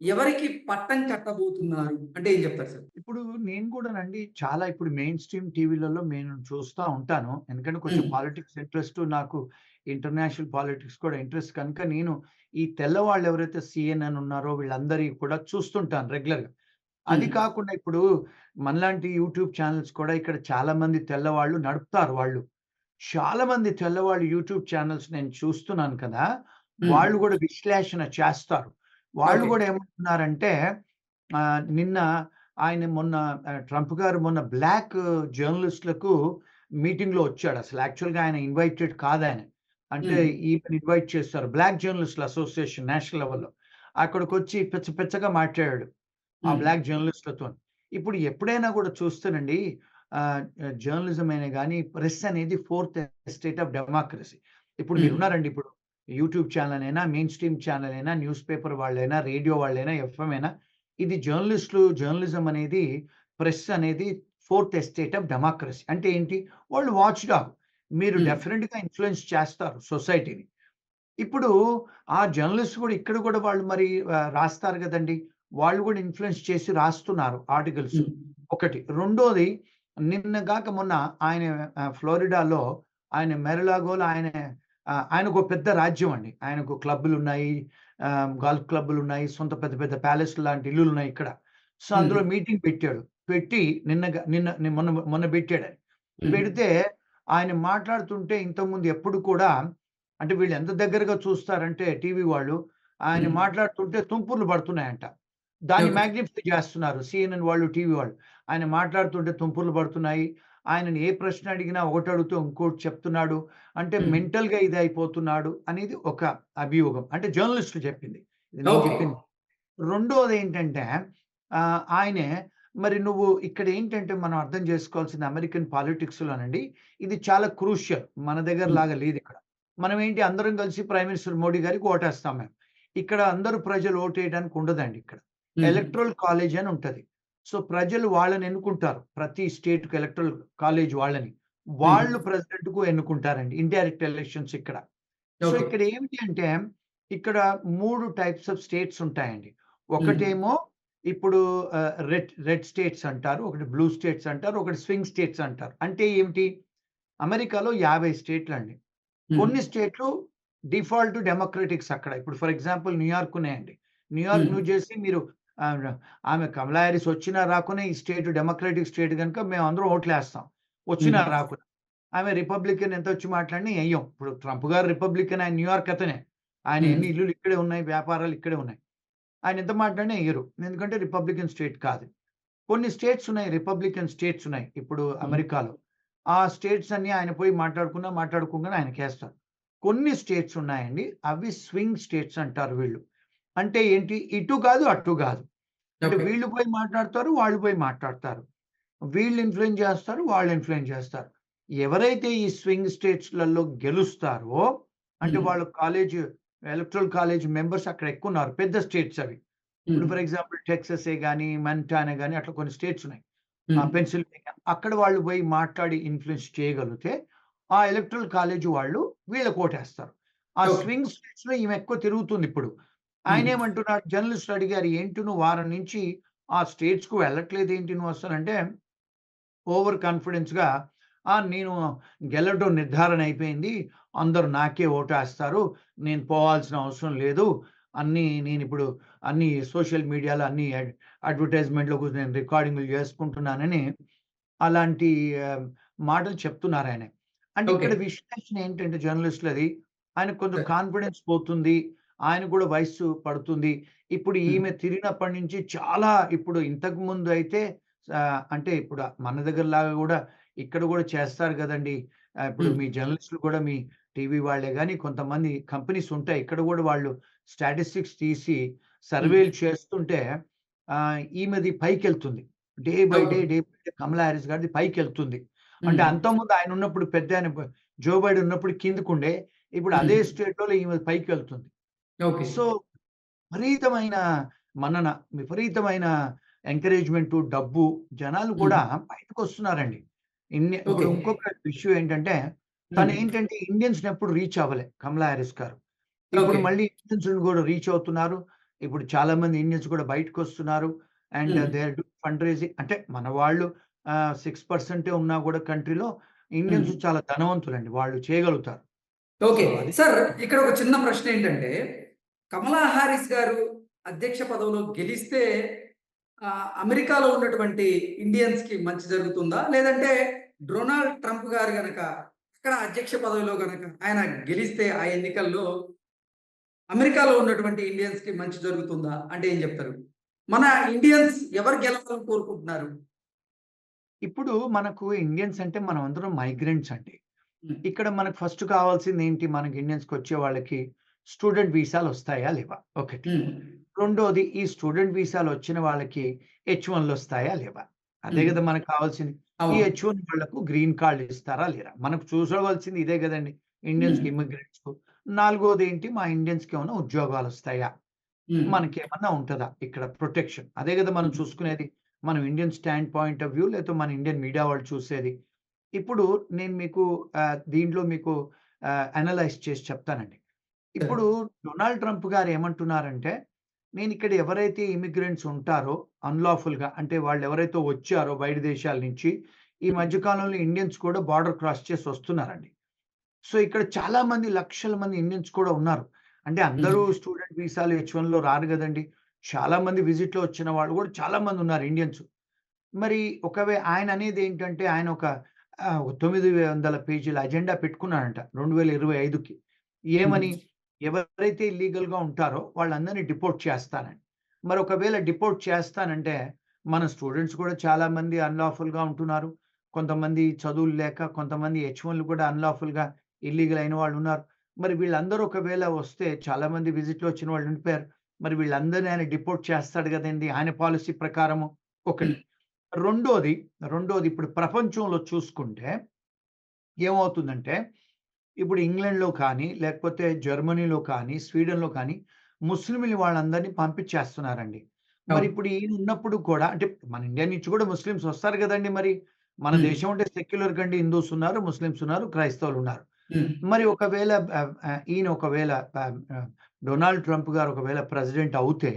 ఎవరికి పట్టం కట్టబోతున్నారు? అంటే ఏం చెప్తారు సార్? ఇప్పుడు నేను గూడానండి చాలా ఇప్పుడు మెయిన్ స్ట్రీమ్ టీవీలలో నేను చూస్తా ఉంటాను. ఎందుకంటే కొంచెం హ్మ్. పాలిటిక్స్ ఇంట్రెస్ట్ నాకు ఇంటర్నేషనల్ పాలిటిక్స్ కూడా ఇంట్రెస్ట్ కనుక నేను ఈ తెల్లవాళ్ళు ఎవరైతే సీఎన్ఎన్ ఉన్నారో వీళ్ళందరియి కూడా చూస్తుంటాను రెగ్యులర్‌గా. అది హ్మ్. కాకుండా ఇప్పుడు మనలాంటి యూట్యూబ్ ఛానెల్స్ కూడా ఇక్కడ చాలా మంది తెల్లవాళ్ళు నడుపుతారు వాళ్ళు. చాలా మంది తెల్లవాళ్ళు యూట్యూబ్ ఛానెల్స్ నేను చూస్తున్నాను కదా! హ్మ్. వాళ్ళు గూడా విశ్లేషణ చేస్తారు. వాళ్ళు ఓకే. గూడా ఏమంటున్నారంటే నిన్న ఆయన మొన్న ట్రంప్ గారు మొన్న బ్లాక్ జర్నలిస్ట్‌లకు మీటింగ్‌లో వచ్చాడు. అసలు యాక్చువల్‌గా ఆయన ఇన్వైటెడ్ కాదాయన. అంటే హ్మ్. ఈయనని ఇన్వైట్ చేస్తారు. బ్లాక్ జర్నలిస్ట్‌ల అసోసియేషన్ నేషనల్ లెవెల్‌లో. అక్కడికొచ్చి పిచ్చ పిచ్చగా మాట్లాడాడు. ఆ హ్మ్. బ్లాక్ జర్నలిస్ట్‌లతోని. ఇప్పుడు ఎప్పుడైనా గూడా చూస్తేనండి జర్నలిజం అనే గాని, ప్రెస్ అనేది ఫోర్త్ ఎస్టేట్ ఆఫ్ డెమోక్రసీ. ఇప్పుడు హ్మ్. మీరున్నారండి ఇప్పుడు యూట్యూబ్ ఛానెల్ అయినా, మెయిన్ స్ట్రీమ్ ఛానెల్ అయినా, న్యూస్ పేపర్ వాళ్ళైనా, రేడియో వాళ్ళైనా, ఎఫ్ఎం అయినా, ఇది జర్నలిజం అనేది, ప్రెస్ అనేది ఫోర్త్ ఎస్టేట్ ఆఫ్ డెమోక్రసీ. అంటే ఏంటి? వాళ్ళు వాచ్ డాగ్. మీరు హ్మ్. డెఫినిట్‌గా ఇన్‌ఫ్లూయెన్స్ చేస్తారు సొసైటీని. ఇప్పుడు ఆ జర్నలిస్ట్ గూడా ఇక్కడ గూడా వాళ్ళు మరి రాస్తారు గదండీ! వాళ్ళు గూడా ఇన్‌ఫ్లూయెన్స్ చేసి రాస్తున్నారు ఆర్టికల్స్. హ్మ్. ఒకటి. రెండోది నిన్న గాక మొన్న ఆయన ఫ్లోరిడాలో ఆయన మెరలాగోలో ఆయనకో పెద్ద రాజ్యం అండి. ఆయనకు క్లబ్బులున్నాయి. గోల్ఫ్ క్లబ్బులున్నాయి. సొంత పెద్ద పెద్ద ప్యాలెస్‌లు లాంటి ఇల్లులున్నాయి ఇక్కడ. సో, హ్మ్. అందులో మీటింగ్ పెట్టాడు. పెట్టి మొన్న మొన్న బెట్టాడాయన. హ్మ్. పెడితే ఆయన మాట్లాడుతుంటే ఇంతకుముందు ఎప్పుడు కూడా అంటే వీళ్ళు ఎంత దగ్గరగా చూస్తారంటే టీవీ వాళ్ళు, ఆయన హ్మ్. మాట్లాడుతుంటే తుంపుర్లు పడుతున్నాయంట. దాన్ని ఓకే. మాగ్నిఫై జేస్తున్నారు. సీఎన్ఎన్ వాళ్ళు, టీవీ వాళ్ళు. ఆయన మాట్లాడుతుంటే తుంపుర్లు పడుతున్నాయి. ఆయనని ఏ ప్రశ్న అడిగినా ఒకటడుగుతూ ఇంకోటి చెప్తున్నాడు. అంటే హ్మ్. మెంటల్‌గా ఇదయిపోతున్నాడు అనేది ఒక అభియోగం. అంటే జర్నలిస్టులు చెప్పింది. ఇది నేను ఓకే. చెప్పింది. రెండోదేంటంటే ఆయనే మరి నువ్వు ఇక్కడేంటంటే మనం అర్థం జేసుకోవాల్సింది అమెరికన్ పాలిటిక్స్‌లోనండి ఇది చాలా క్రూషియల్. మన హ్మ్. దగ్గరలాగా లేదిక్కడ. మనమేంటి అందరం కలిసి ప్రైమ్ మినిస్టర్ మోడీ గారికి ఓటేస్తాం మేము. ఇక్కడ అందరూ ప్రజలు ఓటేయడానికి ఉండదండి ఇక్కడ. హ్మ్. ఎలక్టరల్ కాలేజ్ అని ఉంటది. సో, ప్రజలు వాళ్ళని ఎన్నుకుంటారు. ప్రతి స్టేట్‌కి ఎలక్టరల్ కాలేజ్ వాళ్ళని. హ్మ్. వాళ్ళు ప్రెసిడెంట్‌కు ఎన్నుకుంటారండి. ఇండైరెక్ట్ ఎలక్షన్స్ ఇక్కడ. So, okay. ఇక్కడ ఏమిటి అంటే, ఇక్కడ 3 టైప్స్ ఆఫ్ స్టేట్స్ ఉంటాయండి. హ్మ్. ఒకటేమో ఇప్పుడు రెడ్ రెడ్ స్టేట్స్ అంటారు. ఒకటి బ్లూ స్టేట్స్ అంటారు. ఒకటి స్వింగ్ స్టేట్స్ అంటారు. అంటే ఏమిటి? అమెరికాలో 50 స్టేట్లండి. హ్మ్. కొన్ని స్టేట్‌లు డిఫాల్ట్ డెమోక్రాటిక్స్ అక్కడ. ఇప్పుడు ఫర్ ఎగ్జాంపుల్ న్యూయార్క్ ఉన్నాయండి. న్యూయార్క్, హ్మ్. న్యూ జెర్సీ మీరు ఆహ్, ఆమె కమలా హారిస్ వచ్చినా రాకున్నా ఈ స్టేట్ డెమోక్రాటిక్ స్టేట్ గనుక మేమందరం ఓట్లేస్తాం. వచ్చినా హ్మ్. రాకున్నా. ఆమె రిపబ్లికన్ ఎంతొచ్చి మాట్లాడినా ఎయ్యం. ఇప్పుడు ట్రంప్ గారు రిపబ్లికన్ ఆయన న్యూయార్క్ అతనే. ఆయన హ్మ్. ఎన్ని ఇల్లులు ఇక్కడే ఉన్నాయి. వ్యాపారాలు ఇక్కడే ఉన్నాయి. ఆయన ఎంత మాట్లాడినా ఎయ్యరు. ఎందుకంటే రిపబ్లికన్ స్టేట్ కాదు. కొన్ని స్టేట్స్ ఉన్నాయి. రిపబ్లికన్ స్టేట్స్ ఉన్నాయి. ఇప్పుడు హ్మ్. అమెరికాలో. ఆ స్టేట్స్ అన్నీ ఆయన పోయి మాట్లాడుకోగానే ఆయనకేస్తారు. కొన్ని స్టేట్స్ ఉన్నాయండి. అవి స్వింగ్ స్టేట్స్ అంటారు వీళ్ళు. అంటే ఏంటి? ఇటు గాదు, అటు గాదు. అంటే ఓకే. వీళ్ళు పోయి మాట్లాడతారు. వాళ్ళు పోయి మాట్లాడతారు. వీళ్ళు ఇన్‌ఫ్లూయెన్స్ జేస్తారు. వాళ్ళు ఇన్‌ఫ్లూయెన్స్ జేస్తారు. ఎవరైతే ఈ స్వింగ్ స్టేట్స్‌లలో గెలుస్తారో అంటే హ్మ్. వాళ్ళు ఎలక్టరల్ కాలేజ్ మెంబర్స్ అక్కడ ఎక్కువున్నారు. పెద్ద స్టేట్స్ అవి. ఇప్పుడు హ్మ్. ఫర్ ఎగ్జాంపుల్ టెక్ససే గాని, మంటానా గాని అట్లా కొన్ని స్టేట్స్ ఉన్నాయి. హ్మ్. పెన్సిల్వేనియా అక్కడ వాళ్ళు పోయి మాట్లాడి ఇన్‌ఫ్లూయెన్స్ చేయగలిగితే, ఆ ఎలక్టరల్ కాలేజ్ వాళ్ళు వీళ్ళకి ఓటేస్తారు. ఆ ఓకే. స్వింగ్ స్టేట్స్‌లో ఈమె ఎక్కువ తిరుగుతుందిప్పుడు. హ్మ్. ఆయనేమంటున్నాడు జర్నలిస్ట్‌లు అడిగారు, "ఏంటి నువ్వు వారం నుంచి ఆ స్టేట్స్‌కు వెళ్ళట్లేదేంటి నువ్వసలంటే" ఓవర్ కాన్ఫిడెన్స్‌గా నేను గెలవడం నిర్ధారణ అయిపోయింది. అందరూ నాకే ఓటేస్తారు. నేను పోవాల్సిన అవసరం లేదు. నేనిప్పుడు అన్ని సోషల్ మీడియాలో అన్ని అడ్వర్టైజ్‌మెంట్‌లో కూడా నేను రికార్డింగులు చేసుకుంటున్నానని అలాంటి ఆహ్, మాటలు చెప్తున్నారాయన. అంటే ఓకే. ఇక్కడ విశ్లేషణ ఏంటంటే జర్నలిస్ట్‌లది, ఆయనకు కొంచెం సరే. కాన్ఫిడెన్స్ పోతుంది. ఆయనకు కూడా వయస్సు పడుతుంది. ఇప్పుడు హ్మ్. ఈమె తిరిగినప్పటి నుంచి చాలా ఇప్పుడు ఇంతకుముందు అయితే అంటే ఇప్పుడు మన దగ్గరలాగా గూడా ఇక్కడ గూడా చేస్తారు గదండీ! ఇప్పుడు హ్మ్. మీ జర్నలిస్ట్‌లు కూడా మీ టీవీ వాళ్ళే గాని కొంతమంది కంపెనీస్ ఉంటాయి. ఇక్కడ గూడా వాళ్ళు స్టాటిస్టిక్స్ తీసి హ్మ్. సర్వేలు చేస్తుంటే ఈమెది పైకెళ్తుంది. Okay. Day by day Kamala Harris గారిది పైకెళ్తుంది. అంటే హ్మ్. అంతకుముందు ఆయనున్నప్పుడు పెద్దాయన జో బైడెన్ ఉన్నప్పుడు కిందకుండే. ఇప్పుడు అదే హ్మ్. స్టేట్‌లో ఈమె పైకెళ్తుంది. ఓకే. సో, విపరీతమైన మన్నన, విపరీతమైన ఎంకరేజ్‌మెంటు, డబ్బు జనాలు హ్మ్. కూడా బయటకొస్తున్నారండి. ఇప్పుడు ఓకే. ఇంకొక ఇష్యూ ఏంటంటే, హ్మ్. తనేంటంటే ఇండియన్స్‌ని ఎప్పుడు రీచ్ అవ్వలే కమలా హారిస్ గారు. ఇప్పుడు ఓకే. మళ్ళీ ఇండియన్స్‌ని గూడా రీచ్ అవుతున్నారు. ఇప్పుడు చాలామంది ఇండియన్స్ కూడా బయటకొస్తున్నారు. And hmm. They are doing fund raising అంటే మన వాళ్ళు 6% ఉన్నా గూడా కంట్రీలో హ్మ్. ఇండియన్స్ చాలా ధనవంతులండి. వాళ్ళు చేయగలుగుతారు. So, okay. అది సార్ ఇక్కడ ఒక చిన్న ప్రశ్న ఏంటంటే, కమలా హారిస్ గారు అధ్యక్ష పదవిలో గెలిస్తే అమెరికాలో ఉన్నటువంటి ఇండియన్స్‌కి మంచి జరుగుతుందా? లేదంటే డొనాల్డ్ ట్రంప్ గారు గనక అక్కడ అధ్యక్ష పదవిలో గనక ఆయన గెలిస్తే ఆ ఎన్నికల్లో అమెరికాలో ఉన్నటువంటి ఇండియన్స్‌కి మంచి జరుగుతుందా? అంటే ఏం చెప్తారు? మన ఇండియన్స్ ఎవరు గెలవాలని కోరుకుంటున్నారు? ఇప్పుడు మనకు ఇండియన్స్ అంటే మనం అందరం మైగ్రెంట్స్ అండి. హ్మ్. ఇక్కడ మనకు ఫస్ట్ కావాల్సింది ఏంటి? మనకి ఇండియన్స్‌కొచ్చే వాళ్ళకి స్టూడెంట్ వీసాలు వస్తాయా? లేవా? ఒకటి. హ్మ్. రెండోది ఈ స్టూడెంట్ వీసాలు వచ్చిన వాళ్ళకి హెచ్-1లు వస్తాయా? లేవా? అదే హ్మ్. గదా! మనకు కావాల్సింది. ఈ అవును. హెచ్-1 వాళ్ళకు గ్రీన్ కార్డ్ ఇస్తారా? లేరా? మనకు చూసుకోవాల్సింది ఇదే గదండీ! హ్మ్. ఇండియన్స్‌కి, ఇమ్మిగ్రెంట్స్‌కు. నాలుగోదేంటి మా ఇండియన్స్‌కి ఏమన్నా ఉద్యోగాలొస్తాయా? హ్మ్. మనకేమన్నా ఉంటదా ఇక్కడ ప్రొటెక్షన్? అదే గదా! మనం హ్మ్. చూసుకునేది. మనం Indian stand point of view లేకపోతే మన ఇండియన్ మీడియా వాళ్ళు చూసేది. ఇప్పుడు నేను మీకు దీంట్లో మీకు అనలైజ్ చేసి చెప్తానండి. సరే. ఇప్పుడు డొనాల్డ్ ట్రంప్ గారు ఏమంటున్నారంటే, నేనిక్కడ ఎవరైతే ఇమ్మిగ్రెంట్స్ ఉంటారో అన్‌లాఫుల్‌గా అంటే వాళ్ళెవరైతే వచ్చారో బయట దేశాల నుంచి, ఈ హ్మ్. మధ్య కాలంలో ఇండియన్స్ కూడా బోర్డర్ క్రాస్ చేసి వస్తున్నారండి. సో, ఇక్కడ చాలా మంది లక్షల మంది ఇండియన్స్ కూడా ఉన్నారు. అంటే అందరూ హ్మ్. స్టూడెంట్ వీసాలు హెచ్-1లో రారు గదండీ! చాలా మంది విజిట్‌లో వచ్చిన వాళ్ళు గూడా చాలా మందున్నారు ఇండియన్స్. మరి ఆయననేదేంటంటే ఆయన ఒక 900 పేజీల అజెండా పెట్టుకున్నాడంట 2025కి. హ్మ్. ఏమని? ఎవరైతే ఇల్లీగల్‌గా ఉంటారో వాళ్ళందరిని డిపోర్ట్ చేస్తానని. మరి ఒకవేళ డిపోర్ట్ చేస్తానంటే, మన స్టూడెంట్స్ కూడా చాలా మంది అన్‌లాఫుల్‌గా ఉంటున్నారు. కొంతమంది చదువులు లేక, కొంతమంది హెచ్-1లు కూడా అన్‌లాఫుల్‌గా ఇల్లీగల్ అయిన వాళ్ళున్నారు. మరి వీళ్ళందరూ ఒకవేళ వస్తే చాలా మంది విజిట్‌లో వచ్చిన వాళ్ళు ఉండిపోయారు. మరి వీళ్ళందరిని ఆయన డిపోర్ట్ చేస్తాడు గదండీ! ఆయన పాలిసీ ప్రకారము. ఒకటి. హ్మ్. రెండోది, రెండోది ఇప్పుడు ప్రపంచంలో చూసుకుంటే ఏమవుతుందంటే, ఇప్పుడు ఇంగ్లాండ్‌లో కానీ, లేకపోతే జర్మనీలో కానీ, స్వీడన్‌లో కానీ ముస్లింలు వాళ్ళందరిని పంపించేస్తున్నారండి. అవును. మరిప్పుడు ఈయనున్నప్పుడు కూడా అంటే మన ఇండియా నుంచి కూడా ముస్లిమ్స్ వస్తారు గదండీ మరి. మన హ్మ్. దేశం అంటే సెక్యులర్ కంట్రీ హిందూస్ ఉన్నారు, ముస్లిమ్స్ ఉన్నారు, క్రైస్తవులున్నారు. హ్మ్. మరి ఒకవేళ ఈయన ఒకవేళ డొనాల్డ్ ట్రంప్ గారు ఒకవేళ ప్రెసిడెంట్ అవుతే,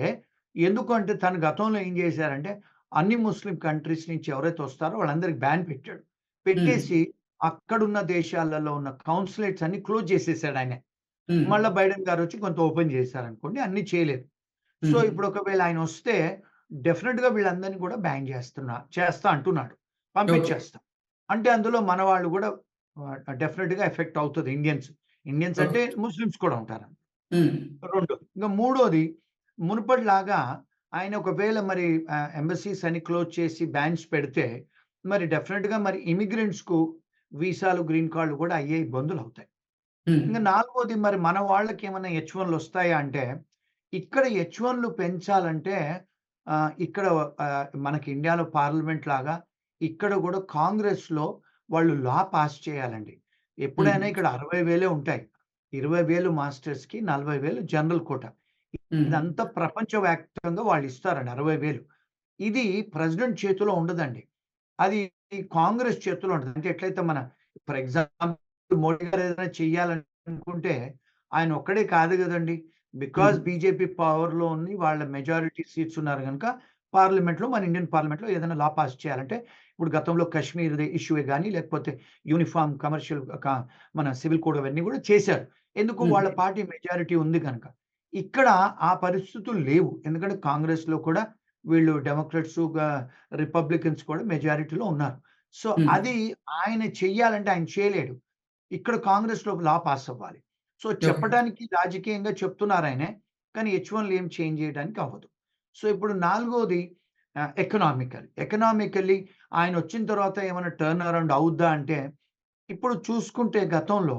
ఎందుకంటే తను గతంలో ఏం చేశారంటే, అన్ని ముస్లిం కంట్రీస్ నుంచి ఎవరైతే వస్తారో వాళ్ళందరికి బ్యాన్ పెట్టాడు. హ్మ్. పెట్టేసి అక్కడున్న దేశాలలో ఉన్న కౌన్సులేట్స్ అన్ని క్లోజ్ చేసేసాడాయన. హ్మ్. మళ్ళా బైడెన్ గారొచ్చి కొంత ఓపెన్ చేశారనుకోండి. అన్నీ చేయలేదు. సో, హ్మ్. ఇప్పుడు ఒకవేళ ఆయనొస్తే డెఫినిట్‌గా వీళ్ళందరిని కూడా బ్యాన్ చేస్తా అంటున్నాడు. ఓకే. పంపించేస్తా. అంటే అందులో మన వాళ్ళు గూడా డెఫినిట్‌గా ఎఫెక్ట్ అవుతది ఇండియన్స్. Indians okay. అంటే ముస్లిమ్స్ కూడా ఉంటారు. హ్మ్. 2 ఇంక మూడోది మునుపటిలాగా ఆయన ఒకవేళ మరి ఎంబసీస్ అన్ని క్లోజ్ చేసి బ్యాన్స్ పెడితే మరి డెఫినిట్‌గా మరి ఇమిగ్రెంట్స్‌కు వీసాలు, గ్రీన్ కార్డ్‌లు కూడా అయ్యే ఇబ్బందులవుతాయి. హ్మ్. ఇంక నాలుగోది మరి మన వాళ్ళకేమన్నా హెచ్-1లు వస్తాయా అంటే, ఇక్కడ హెచ్-1లు పెంచాలంటే ఇక్కడ మనకి ఇండియాలో పార్లమెంట్ లాగా ఇక్కడ గూడా కాంగ్రెస్‌లో వాళ్ళు లా పాస్ చేయాలండి. హ్మ్. ఎప్పుడైనా ఇక్కడ 60,000 ఉంటాయి. 20,000 మాస్టర్స్‌కి, 40,000 జనరల్ కోటా. హ్మ్. ఇదంతా ప్రపంచవ్యాప్తంగా వాళ్ళిస్తారండి 60,000. ఇది ప్రెసిడెంట్ చేతిలో ఉండదండి. అది కాంగ్రెస్ చేతిలో ఉంటది. అంటే ఎట్లయితే మన ఫర్ ఎగ్జాంపుల్ మోడీ గారు ఏదైనా చేయాలనుకుంటే ఆయన ఒక్కడే కాదు గదండీ! బికాజ్ హ్మ్. బీజేపీ పవర్‌లో ఉంది. వాళ్ళ మెజారిటీ సీట్స్ ఉన్నారు గనుక పార్లమెంట్‌లో మన ఇండియన్ పార్లమెంట్‌లో ఏదైనా లా పాస్ చేయాలంటే ఇప్పుడు గతంలో కాశ్మీర్‌ది ఇష్యూయే గాని లేకపోతే యూనిఫార్మ్ కమర్షియల్ మన సివిల్ కోడ్ అవన్నీ గూడా చేశారు. ఎందుకు హ్మ్. వాళ్ళ పార్టీ మెజారిటీ ఉంది గనక. ఇక్కడ ఆ పరిస్థితులు లేవు. ఎందుకంటే కాంగ్రెస్‌లో కూడా వీళ్ళు డెమోక్రాట్స్, రిపబ్లికన్స్ కూడా మెజారిటీలో ఉన్నారు. సో, హ్మ్. అది ఆయన చెయ్యాలంటే ఆయన చేయలేడు. ఇక్కడ కాంగ్రెస్‌లో లా పాస్ అవ్వాలి. So, okay. చెప్పటానికి రాజకీయంగా చెప్తున్నారాయనే. కానీ హెచ్-1లు ఏం చేంజ్ చేయడానికి అవ్వదు. సో, ఇప్పుడు నాలుగోది ఎకనామికల్. ఎకనామికల్లీ ఆయనొచ్చిన తర్వాత ఏమైనా టర్న్ అరౌండ్ అవుద్దా అంటే, ఇప్పుడు చూసుకుంటే గతంలో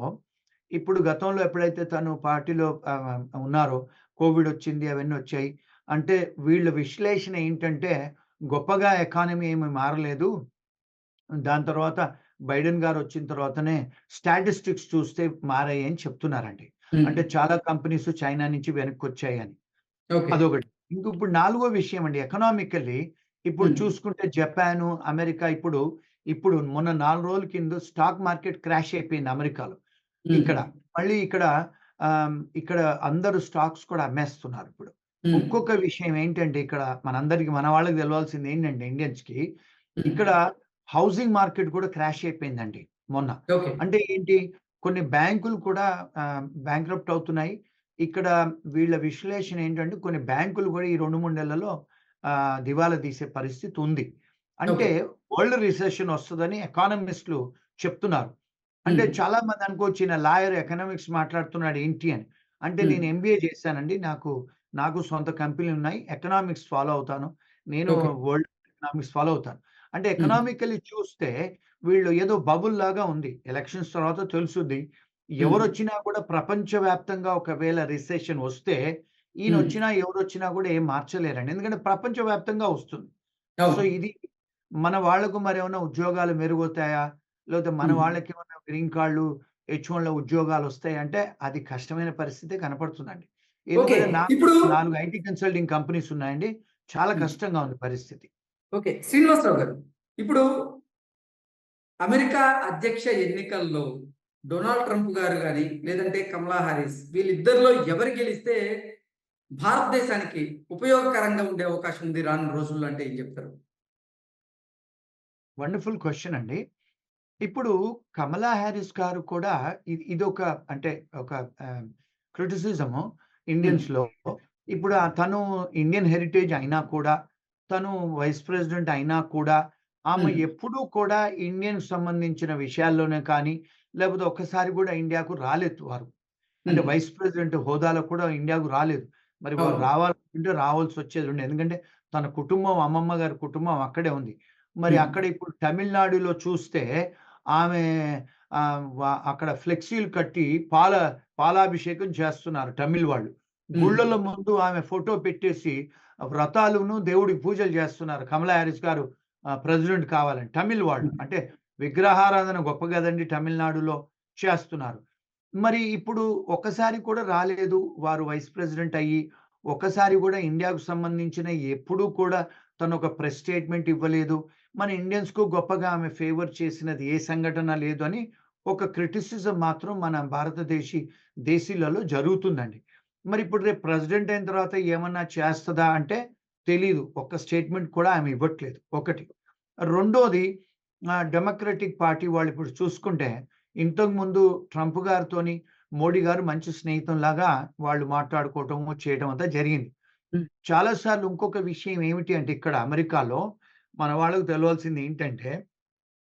ఎప్పుడైతే తను పార్టీలో ఉన్నారో కోవిడొచ్చింది అవన్నీ వచ్చాయి. అంటే వీళ్ళ విశ్లేషణ ఏంటంటే, గొప్పగా ఎకానమీ ఏమి మారలేదు. దాని తర్వాత బైడెన్ గారొచ్చిన తర్వాతనే స్టాటిస్టిక్స్ చూస్తే మారాయని చెప్తున్నారండి. హ్మ్. అంటే చాలా కంపెనీస్ చైనా నుంచి వెనక్కొచ్చాయని. ఓకే. అదొకటి. ఇప్పుడు నాలుగో విషయం అండి ఎకనామికల్లీ ఇప్పుడు హ్మ్. చూసుకుంటే జపాను, అమెరికా ఇప్పుడు మొన్న 4 రోజుల కింద స్టాక్ మార్కెట్ క్రాష్ అయిపోయింది అమెరికాలో. హ్మ్. ఇక్కడ. మళ్ళీ ఇక్కడ అందరూ స్టాక్స్ కూడా అమ్మేస్తున్నారిప్పుడు. హ్మ్. ఇంకొక విషయం ఏంటంటే ఇక్కడ మన వాళ్ళకి తెలవాల్సింది ఏంటంటే ఇండియన్స్‌కి హ్మ్. ఇక్కడ హౌసింగ్ మార్కెట్ కూడా క్రాష్ అయిపోయిందండి మొన్న. ఓకే. అంటే ఏంటి కొన్ని బ్యాంకులు కూడా బ్యాంక్రప్ట్ అవుతున్నాయి. ఇక్కడ వీళ్ళ విశ్లేషణ ఏంటంటే కొన్ని బ్యాంకులు కూడా ఈ 2, 3 నెలల్లో దివాలా తీసే పరిస్థితి ఉంది. అంటే ఓకే. వరల్డ్ రిసెషన్ వస్తదని ఎకానమిస్ట్‌లు చెప్తున్నారు. అంటే హ్మ్. చాలామంది అనుకోవచ్చు ఈయన లాయర్ ఎకనామిక్స్ మాట్లాడుతున్నాడు ఏంటి అని. అంటే హ్మ్. నేను ఎంబీఏ చేశానండి. నాకు సొంత కంపెనీలున్నాయి. ఎకనామిక్స్ ఫాలో అవుతాను. నేను ఓకే. వరల్డ్ ఎకనామిక్స్ ఫాలో అవుతాను. అంటే హ్మ్. ఎకనామికల్లీ చూస్తే వీళ్ళు ఏదో బబుల్ లాగా ఉంది. ఎలక్షన్స్ తర్వాత తెలుసుద్ది. హ్మ్. ఎవరొచ్చినా కూడా ప్రపంచవ్యాప్తంగా ఒకవేళ రిసెషన్ వస్తే హ్మ్. ఈయనొచ్చినా, ఎవరొచ్చినా కూడా ఏం మార్చలేరండి. ఎందుకంటే ప్రపంచవ్యాప్తంగా వస్తుంది. సో, అవును. ఇది మన వాళ్ళకు మరేమన్నా ఉద్యోగాలు మెరుగవుతాయా? లేకపోతే మన హ్మ్. వాళ్ళకేమన్నా గ్రీన్ కార్డ్‌లు, హెచ్-1లో ఉద్యోగాలొస్తాయంటే అది కష్టమైన పరిస్థితే కనపడుతుందండి. ఓకే. ఎందుకంటే నాకు ఇప్పుడు 4 ఐటీ కన్సల్టింగ్ కంపెనీస్ ఉన్నాయండి. చాలా హ్మ్. కష్టంగా ఉంది పరిస్థితి. ఓకే. శ్రీనివాసరావు గారు. ఇప్పుడు అమెరికా అధ్యక్ష ఎన్నికల్లో డొనాల్డ్ ట్రంప్ గారు గాని, లేదంటే కమలా హారిస్ వీళ్ళిద్దరిలో ఎవరు గెలిస్తే భారతదేశానికి ఉపయోగకరంగా ఉండే అవకాశం ఉంది రానున్న రోజుల్లో అంటే ఏం చెప్తారు? వండర్‌ఫుల్ క్వెషన్ అండి. ఇప్పుడు కమలా హారిస్ గారు కూడా ఇదొక అంటే ఒక ఆహ్, క్రిటిసిజము హ్మ్. ఇండియన్స్‌లో. ఇప్పుడు తను ఇండియన్ హెరిటేజ్ అయినా కూడా, తను వైస్ ప్రెసిడెంట్ అయినా కూడా, ఆమె హ్మ్. ఎప్పుడూ కూడా ఇండియన్‌కి సంబంధించిన విషయాల్లోనే కానీ, లేకపోతే ఒక్కసారి కూడా ఇండియాకు రాలేదు వారు. అంటే హ్మ్. వైస్ ప్రెసిడెంట్ హోదాలో కూడా ఇండియాకు రాలేదు. మరి వారు అవును. రావాలనుకుంటే రావాల్సొచ్చేదుండే. ఎందుకంటే తన కుటుంబం, అమ్మమ్మ గారి కుటుంబం అక్కడే ఉంది. మరి హ్మ్. అక్కడ ఇప్పుడు తమిళనాడులో చూస్తే ఆమె అక్కడ ఫ్లెక్సీలు కట్టి పాలాభిషేకం చేస్తున్నారు తమిళ్ వాళ్ళు. హ్మ్. గుళ్ళల ముందు ఆమె ఫోటో పెట్టేసి వ్రతాలును, దేవుడికి పూజలు చేస్తున్నారు. కమలా హారిస్ గారు ప్రెసిడెంట్ కావాలని తమిళ్ వాళ్ళు. హ్మ్. అంటే విగ్రహారాధన గొప్ప గదండీ తమిళనాడులో చేస్తున్నారు. మరి ఇప్పుడు ఒక్కసారి కూడా రాలేదు. వారు వైస్ ప్రెసిడెంట్ అయ్యి, ఒక్కసారి గూడా ఇండియాకు సంబంధించిన ఎప్పుడూ కూడా తనొక ప్రెస్ స్టేట్‌మెంట్ ఇవ్వలేదు. మన ఇండియన్స్‌కు గొప్పగా ఆమె ఫేవర్ చేసినది ఏ సంఘటన లేదు అని ఒక క్రిటిసిజం మాత్రం మన దేశీయులలో జరుగుతుందండి. మరిప్పుడు రేపు ప్రెసిడెంట్ అయిన తర్వాత ఏమన్నా చేస్తదా అంటే తెలీదు. ఒక్క స్టేట్‌మెంట్ కూడా ఆమె ఇవ్వట్లేదు ఒకటి. రెండోది డెమోక్రటిక్ పార్టీ వాళ్ళిప్పుడు చూసుకుంటే ఇంతకుముందు ట్రంప్ గారితోని మోడీ గారు మంచి స్నేహితంలాగా వాళ్ళు మాట్లాడుకోవటము, చేయడం అంతా జరిగింది. హ్మ్. చాలా సార్లు ఇంకొక విషయం ఏమిటి అంటే ఇక్కడ అమెరికాలో మన వాళ్ళకి తెలవాల్సింది ఏంటంటే,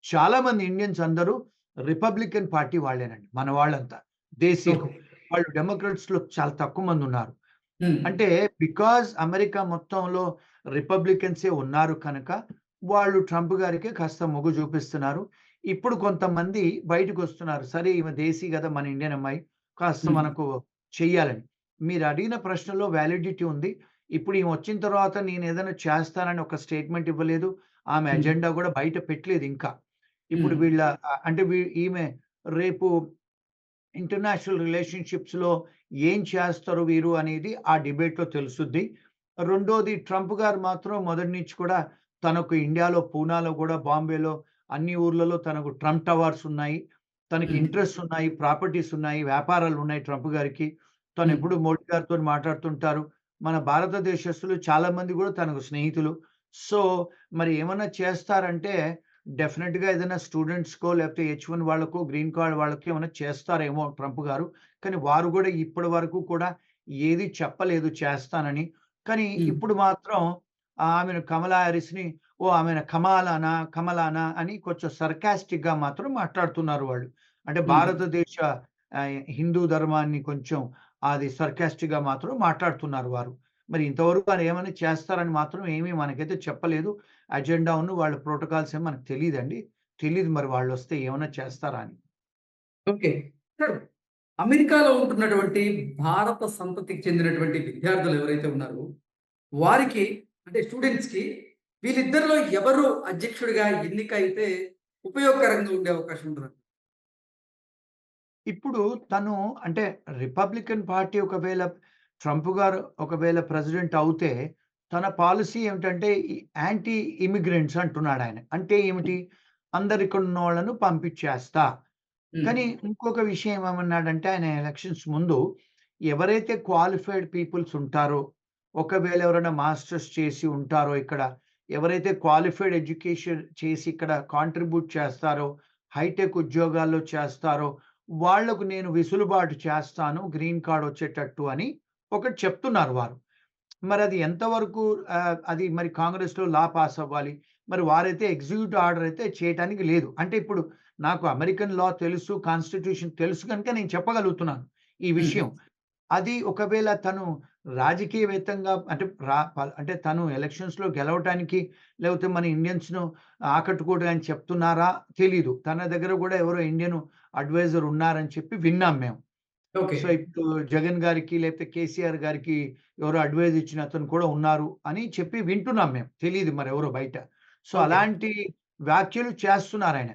చాలా మంది ఇండియన్స్ అందరూ రిపబ్లికన్ పార్టీ వాళ్ళేనండి. మన వాళ్ళంతా దేశీయులు. ఓకే. వాళ్ళు డెమోక్రాట్స్‌లో చాలా తక్కువ మందున్నారు. హ్మ్. అంటే బికాజ్ అమెరికా మొత్తంలో రిపబ్లికన్సే ఉన్నారు కనుక, వాళ్ళు ట్రంప్ గారికే కాస్త మొగ్గు చూపిస్తున్నారు. ఇప్పుడు కొంతమంది బయటకొస్తున్నారు. సరే ఈమె దేశీ గదా! మన ఇండియన్ అమ్మాయి. కాస్త హ్మ్. మనకు చెయ్యాలని. మీరడిగిన ప్రశ్నలో వాలిడిటీ ఉంది. ఇప్పుడు ఈమె వచ్చిన తర్వాత నేనేదైనా చేస్తానని ఒక స్టేట్‌మెంట్ ఇవ్వలేదు. ఆమె హ్మ్. అజెండా గూడా బయట పెట్టలేదు ఇంకా. ఇప్పుడు హ్మ్. వీళ్ళ అంటే ఈమె రేపు ఇంటర్నేషనల్ రిలేషన్‌షిప్స్‌లో ఏం చేస్తారు వీరు అనేది ఆ డిబేట్‌లో తెలుసుద్ది. రెండోది ట్రంప్ గారు మాత్రం మొదటి నుంచి కూడా తనకు ఇండియాలో పూనాలో గూడా, బాంబేలో అన్ని ఊర్లలో తనకు ట్రంప్ టవర్స్ ఉన్నాయి. తనకి హ్మ్. ఇంట్రెస్ట్స్ ఉన్నాయి, ప్రాపర్టీస్ ఉన్నాయి, వ్యాపారాలున్నాయి ట్రంప్ గారికి. హ్మ్. తనెప్పుడు మోడీ గారితోని మాట్లాడుతుంటారు. మన భారతదేశస్తులు చాలా మంది గూడా తనకు స్నేహితులు. సో, మరి ఏమన్నా చేస్తారంటే డెఫినిట్‌గా ఏదైనా స్టూడెంట్స్‌కో లేకపోతే హెచ్-1 వాళ్ళకో, గ్రీన్ కార్డ్ వాళ్ళకో ఏమైనా చేస్తారేమో ట్రంప్ గారు. కానీ వారు గూడా ఇప్పటి వరకు కూడా ఏది చెప్పలేదు చేస్తానని. కానీ హ్మ్. ఇప్పుడు మాత్రం ఆమెను కమలా హారిస్‌ని ఆమెను కమలానా అని కొంచెం సర్కాస్టిక్‌గా మాత్రం మాట్లాడుతున్నారు వాళ్ళు. అంటే హ్మ్. భారతదేశ హిందూ ధర్మాన్ని కొంచెం అది సర్కాస్టిక్‌గా మాత్రం మాట్లాడుతున్నారు వారు. మరి ఇంతవరకు వారేమన్నా చేస్తారని మాత్రం ఏమీ మనకైతే చెప్పలేదు. వాళ్ళ ప్రోటోకాల్స్ ఏమో మనకు తెలీదండి. తెలీదు మరి వాళ్ళొస్తే ఏమన్నా చేస్తారా అని. ఓకే. సార్ అమెరికాలో ఉంటున్నటువంటి భారత సంతతికి చెందినటువంటి విద్యార్థులు ఎవరైతే ఉన్నారో, వారికి అంటే స్టూడెంట్స్‌కి వీళ్ళిద్దరిలో ఎవరు అధ్యక్షుడిగా ఎన్నికైతే ఉపయోగకరంగా ఉండే అవకాశం ఉంటదండి? ఇప్పుడు తను అంటే రిపబ్లికన్ పార్టీ ఒకవేళ ట్రంప్ గారు ఒకవేళ ప్రెసిడెంట్ అవుతే, తన పాలిసీ ఏమిటంటే యాంటీ ఇమిగ్రెంట్స్ అంటున్నాడాయన. అంటే ఏమిటి? అందరిక్కడున్నోళ్ళను పంపించేస్తా. హ్మ్. కానీ ఇంకొక విషయం ఏమన్నాడంటే ఆయన ఎలక్షన్స్ ముందు ఎవరైతే క్వాలిఫైడ్ పీపుల్స్ ఉంటారో, ఒకవేళ ఎవరైనా మాస్టర్స్ చేసి ఉంటారో ఇక్కడ, ఎవరైతే క్వాలిఫైడ్ ఎడ్యుకేషన్ చేసి ఇక్కడ కాంట్రిబ్యూట్ చేస్తారో, హైటెక్ ఉద్యోగాల్లో చేస్తారో, వాళ్లకు నేను వెసులుబాటు చేస్తాను గ్రీన్ కార్డ్ వచ్చేటట్టు అని ఒకటి చెప్తున్నారు వారు. మరి అది ఎంతవరకు అది మరి కాంగ్రెస్‌లో లా పాస్ అవ్వాలి. మరి వారైతే ఎగ్జిక్యూటివ్ ఆర్డర్ అయితే చేయటానికి లేదు. అంటే ఇప్పుడు నాకు అమెరికన్ లా తెలుసు, కాన్స్టిట్యూషన్ తెలుసు గనుక నేను చెప్పగలుగుతున్నాను ఈ హ్మ్. విషయం. అది ఒకవేళ తను రాజకీయవేత్తంగా అంటే అంటే తను ఎలక్షన్స్‌లో గెలవటానికి లేకపోతే మన ఇండియన్స్‌ను ఆకట్టుకోవడానికి చెప్తున్నారా తెలీదు. తన దగ్గర గూడా ఎవరో ఇండియన్ అడ్వైజర్ ఉన్నారని చెప్పి విన్నాం మేము. ఓకే. సో, ఇప్పుడు జగన్ గారికి లేకపోతే కేసీఆర్ గారికి ఎవరో అడ్వైజ్ ఇచ్చిన అతను కూడా ఉన్నారు అని చెప్పి వింటున్నాం మేము. తెలీదు మరెవరో బయట. So, okay. అలాంటి వ్యాఖ్యలు చేస్తున్నారాయన.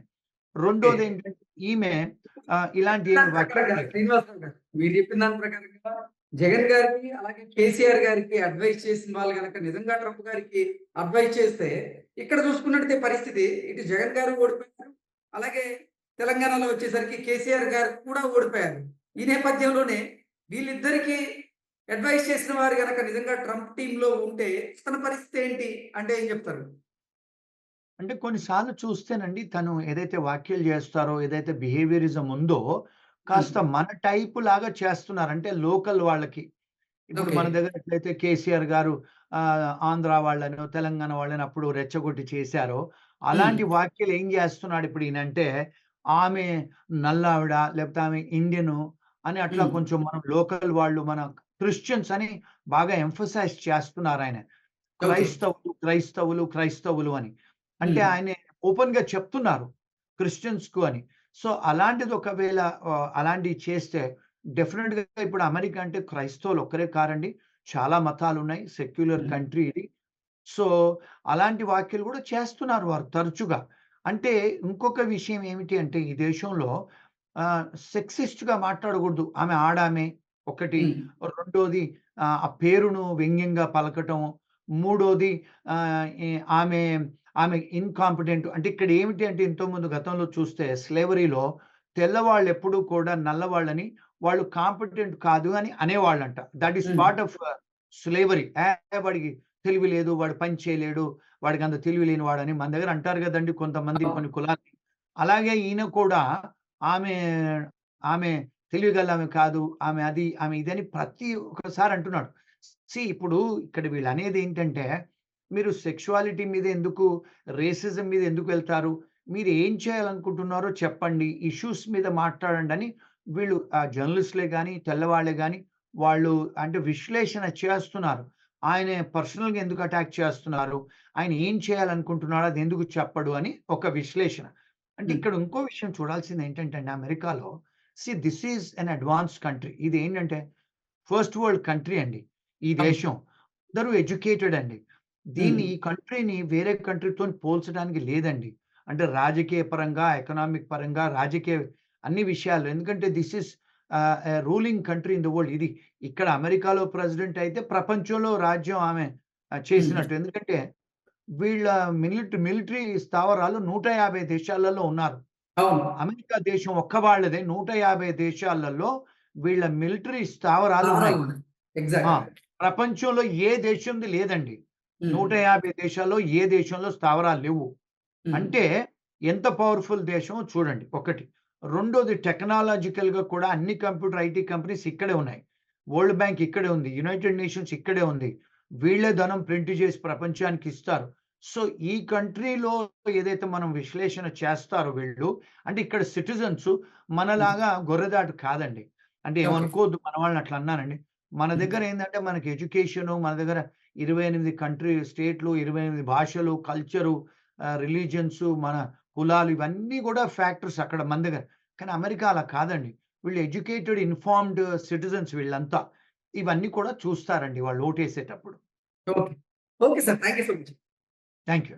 ఓకే. రెండోదేంటంటే ఈమె ఇలాంటి ఏమి దాని వ్యాఖ్యలు ప్రకారంగా చేయదు. శ్రీనివాసరావు గారు, మీరు చెప్పిన దాని ప్రకారంగా జగన్ గారికి, అలాగే కేసీఆర్ గారికి అడ్వైస్ చేసిన వాళ్ళు గనక నిజంగా ట్రంప్ గారికి అడ్వైస్ చేస్తే, ఇక్కడ చూసుకున్నట్టయితే పరిస్థితి ఇటు జగన్ గారు ఓడిపోయారు. అలాగే తెలంగాణలో వచ్చేసరికి కేసీఆర్ గారు కూడా ఓడిపోయారు. ఈ నేపథ్యంలోనే వీళ్ళిద్దరికీ అడ్వైస్ చేసిన వారు గనక నిజంగా ట్రంప్ టీమ్‌లో ఉంటే తన పరిస్థితి ఏంటి? అంటే ఏం చెప్తారు? అంటే కొన్ని సార్లు చూస్తేనండి తను ఏదైతే వ్యాఖ్యలు చేస్తారో, ఏదైతే బిహేవియరిజం ఉందో హ్మ్. కాస్త మన టైప్ లాగా చేస్తున్నారు. అంటే లోకల్ వాళ్ళకి. ఇప్పుడు ఓకే. మన దగ్గర ఎట్లయితే కేసీఆర్ గారు ఆంధ్ర వాళ్ళనో, తెలంగాణ వాళ్ళని అప్పుడు రెచ్చగొట్టి చేశారో, హ్మ్. అలాంటి వ్యాఖ్యలు ఏం చేస్తున్నాడు ఇప్పుడు ఈయనంటే, ఆమె నల్లావిడ, లేకపోతే ఆమె ఇండియను అని అట్లా హ్మ్. కొంచెం మనం లోకల్ వాళ్ళు మన క్రిస్టియన్స్ అని బాగా ఎంఫసైజ్ చేస్తున్నారాయన. ఓకే. క్రైస్తవులు, క్రైస్తవులు, క్రైస్తవులు అని. అంటే హ్మ్. ఆయన ఓపెన్‌గా చెప్తున్నారు క్రిస్టియన్స్‌కు అని. సో, అలాంటిది ఒకవేళ అలాంటివి చేస్తే డెఫినిట్‌గా ఇప్పుడు అమెరికా అంటే క్రైస్తవులు ఒక్కరే కారండి. చాలా మతాలున్నాయి. సెక్యులర్ హ్మ్. కంట్రీ ఇది. సో, అలాంటి వ్యాఖ్యలు గూడా చేస్తున్నారు వారు తరచుగా. అంటే ఇంకొక విషయం ఏమిటి అంటే ఈ దేశంలో సెక్సిస్ట్‌గా మాట్లాడగూడదు. ఆమె ఆడామె ఒకటి. హ్మ్. రెండోది ఆ పేరును వ్యంగ్యంగా పలకటం. మూడోది ఈ ఆమె, ఆమె ఇన్‌కాంపిటెంట్ అంటే ఇక్కడ ఏమిటి అంటే ఇంతకుముందు గతంలో చూస్తే స్లేవరీలో తెల్లవాళ్ళెప్పుడూ కూడా నల్లవాళ్ళని వాళ్ళు కాంపిటెంట్ కాదు అని అనేవాళ్ళంట. దట్ ఈస్ హ్మ్. Part of slavery. వాడికి తెలివి లేదు. వాడు పని చేయలేడు. వాడికంత తెలివి లేనివాడని మన దగ్గర అంటారు గదండీ కొంతమంది అవును. కొన్ని కులాలు. అలాగే ఈయన కూడా ఆమె, ఆమె తెలివిగల్లామె కాదు. ఆమె అది, ఆమె ఇదని ప్రతి ఒక్కసారి అంటున్నాడు. ఇప్పుడు ఇక్కడ వీళ్ళనేదేంటంటే, మీరు సెక్సువాలిటీ మీద ఎందుకు, రేసిజం మీద ఎందుకు వెళ్తారు? మీరు ఏం చేయాలనుకుంటున్నారో చెప్పండి. ఇష్యూస్ మీద మాట్లాడండని వీళ్ళు జర్నలిస్ట్‌లే గాని, తెల్లవాళ్ళే గాని వాళ్ళు అంటే విశ్లేషణ చేస్తున్నారు. ఆయన పర్సనల్‌గా ఎందుకు అటాక్ చేస్తున్నారు? ఆయన ఏం చేయాలనుకుంటున్నాడో అదెందుకు చెప్పడు అని ఒక విశ్లేషణ. అంటే హ్మ్. ఇక్కడ ఇంకో విషయం చూడాల్సిందేంటంటే అండి అమెరికాలో this is an advanced country. ఇదేంటంటే ఫస్ట్ వరల్డ్ కంట్రీ అండి. ఈ అవును. దేశం. అందరూ ఎడ్యుకేటెడ్ అండి. హ్మ్. దీన్ని ఈ కంట్రీని వేరే కంట్రీతోని పోల్చడానికి లేదండి. అంటే రాజకీయ పరంగా, ఎకనామిక్ పరంగా, రాజకీయ అన్ని విషయాల్లో. ఎందుకంటే this is ruling country in the world. ఇది ఇక్కడ అమెరికాలో ప్రెసిడెంట్ అయితే ప్రపంచంలో రాజ్యం ఆమె హ్మ్. చేసినట్టు. ఎందుకంటే వీళ్ళ మిలిటరీ స్థావరాలు 150 దేశాలలో ఉన్నారు. అవును. అమెరికా దేశం ఒక్క వాళ్ళదే 150 దేశాలలో వీళ్ళ మిలిటరీ స్థావరాలున్నాయి. స్థావరాలున్నాయి. ఆ! ఎగ్జాక్ట్‌గా. ప్రపంచంలో ఏ దేశంది లేదండి. హ్మ్. 150 దేశాల్లో ఏ దేశంలో స్థావరాలు లెవ్వు. హ్మ్. అంటే ఎంత పవర్‌ఫుల్ దేశమో చూడండి ఒకటి. రెండోది టెక్నాలాజికల్‌గా కూడా అన్ని కంప్యూటర్ ఐటీ కంపెనీస్ ఇక్కడే ఉన్నాయి. వరల్డ్ బ్యాంక్ ఇక్కడే ఉంది. యునైటెడ్ నేషన్స్ ఇక్కడే ఉంది. వీళ్ళే ధనం ప్రింట్ చేసి ప్రపంచానికి ఇస్తారు. సో, ఈ కంట్రీలో ఏదైతే మనం విశ్లేషణ చేస్తారో వీళ్ళు, అంటే ఇక్కడ సిటిజన్స్ హ్మ్. మనలాగా గొర్రెదాటు కాదండి. అంటే ఓకే. ఏమనుకోవద్దు మన వాళ్ళని అట్లా అన్నానండి. మన హ్మ్. దగ్గర ఏందంటే మనకి ఎడ్యుకేషను, మన దగ్గర 28 స్టేట్‌లు, 28 భాషలు, కల్చరు రిలీజియన్స్, మన కులాలు ఇవన్నీ గూడా ఫ్యాక్టర్స్ అక్కడ మన దగ్గర. కానీ అమెరికా అలా కాదండి. వీళ్ళు ఎడ్యుకేటెడ్, ఇన్ఫార్మ్డ్ సిటిజన్స్ వీళ్ళంతా. ఇవన్నీ కూడా చూస్తారండి వాళ్ళు ఓటేసేటప్పుడు. Okay. Okay sir. Thank you so much. Thank you.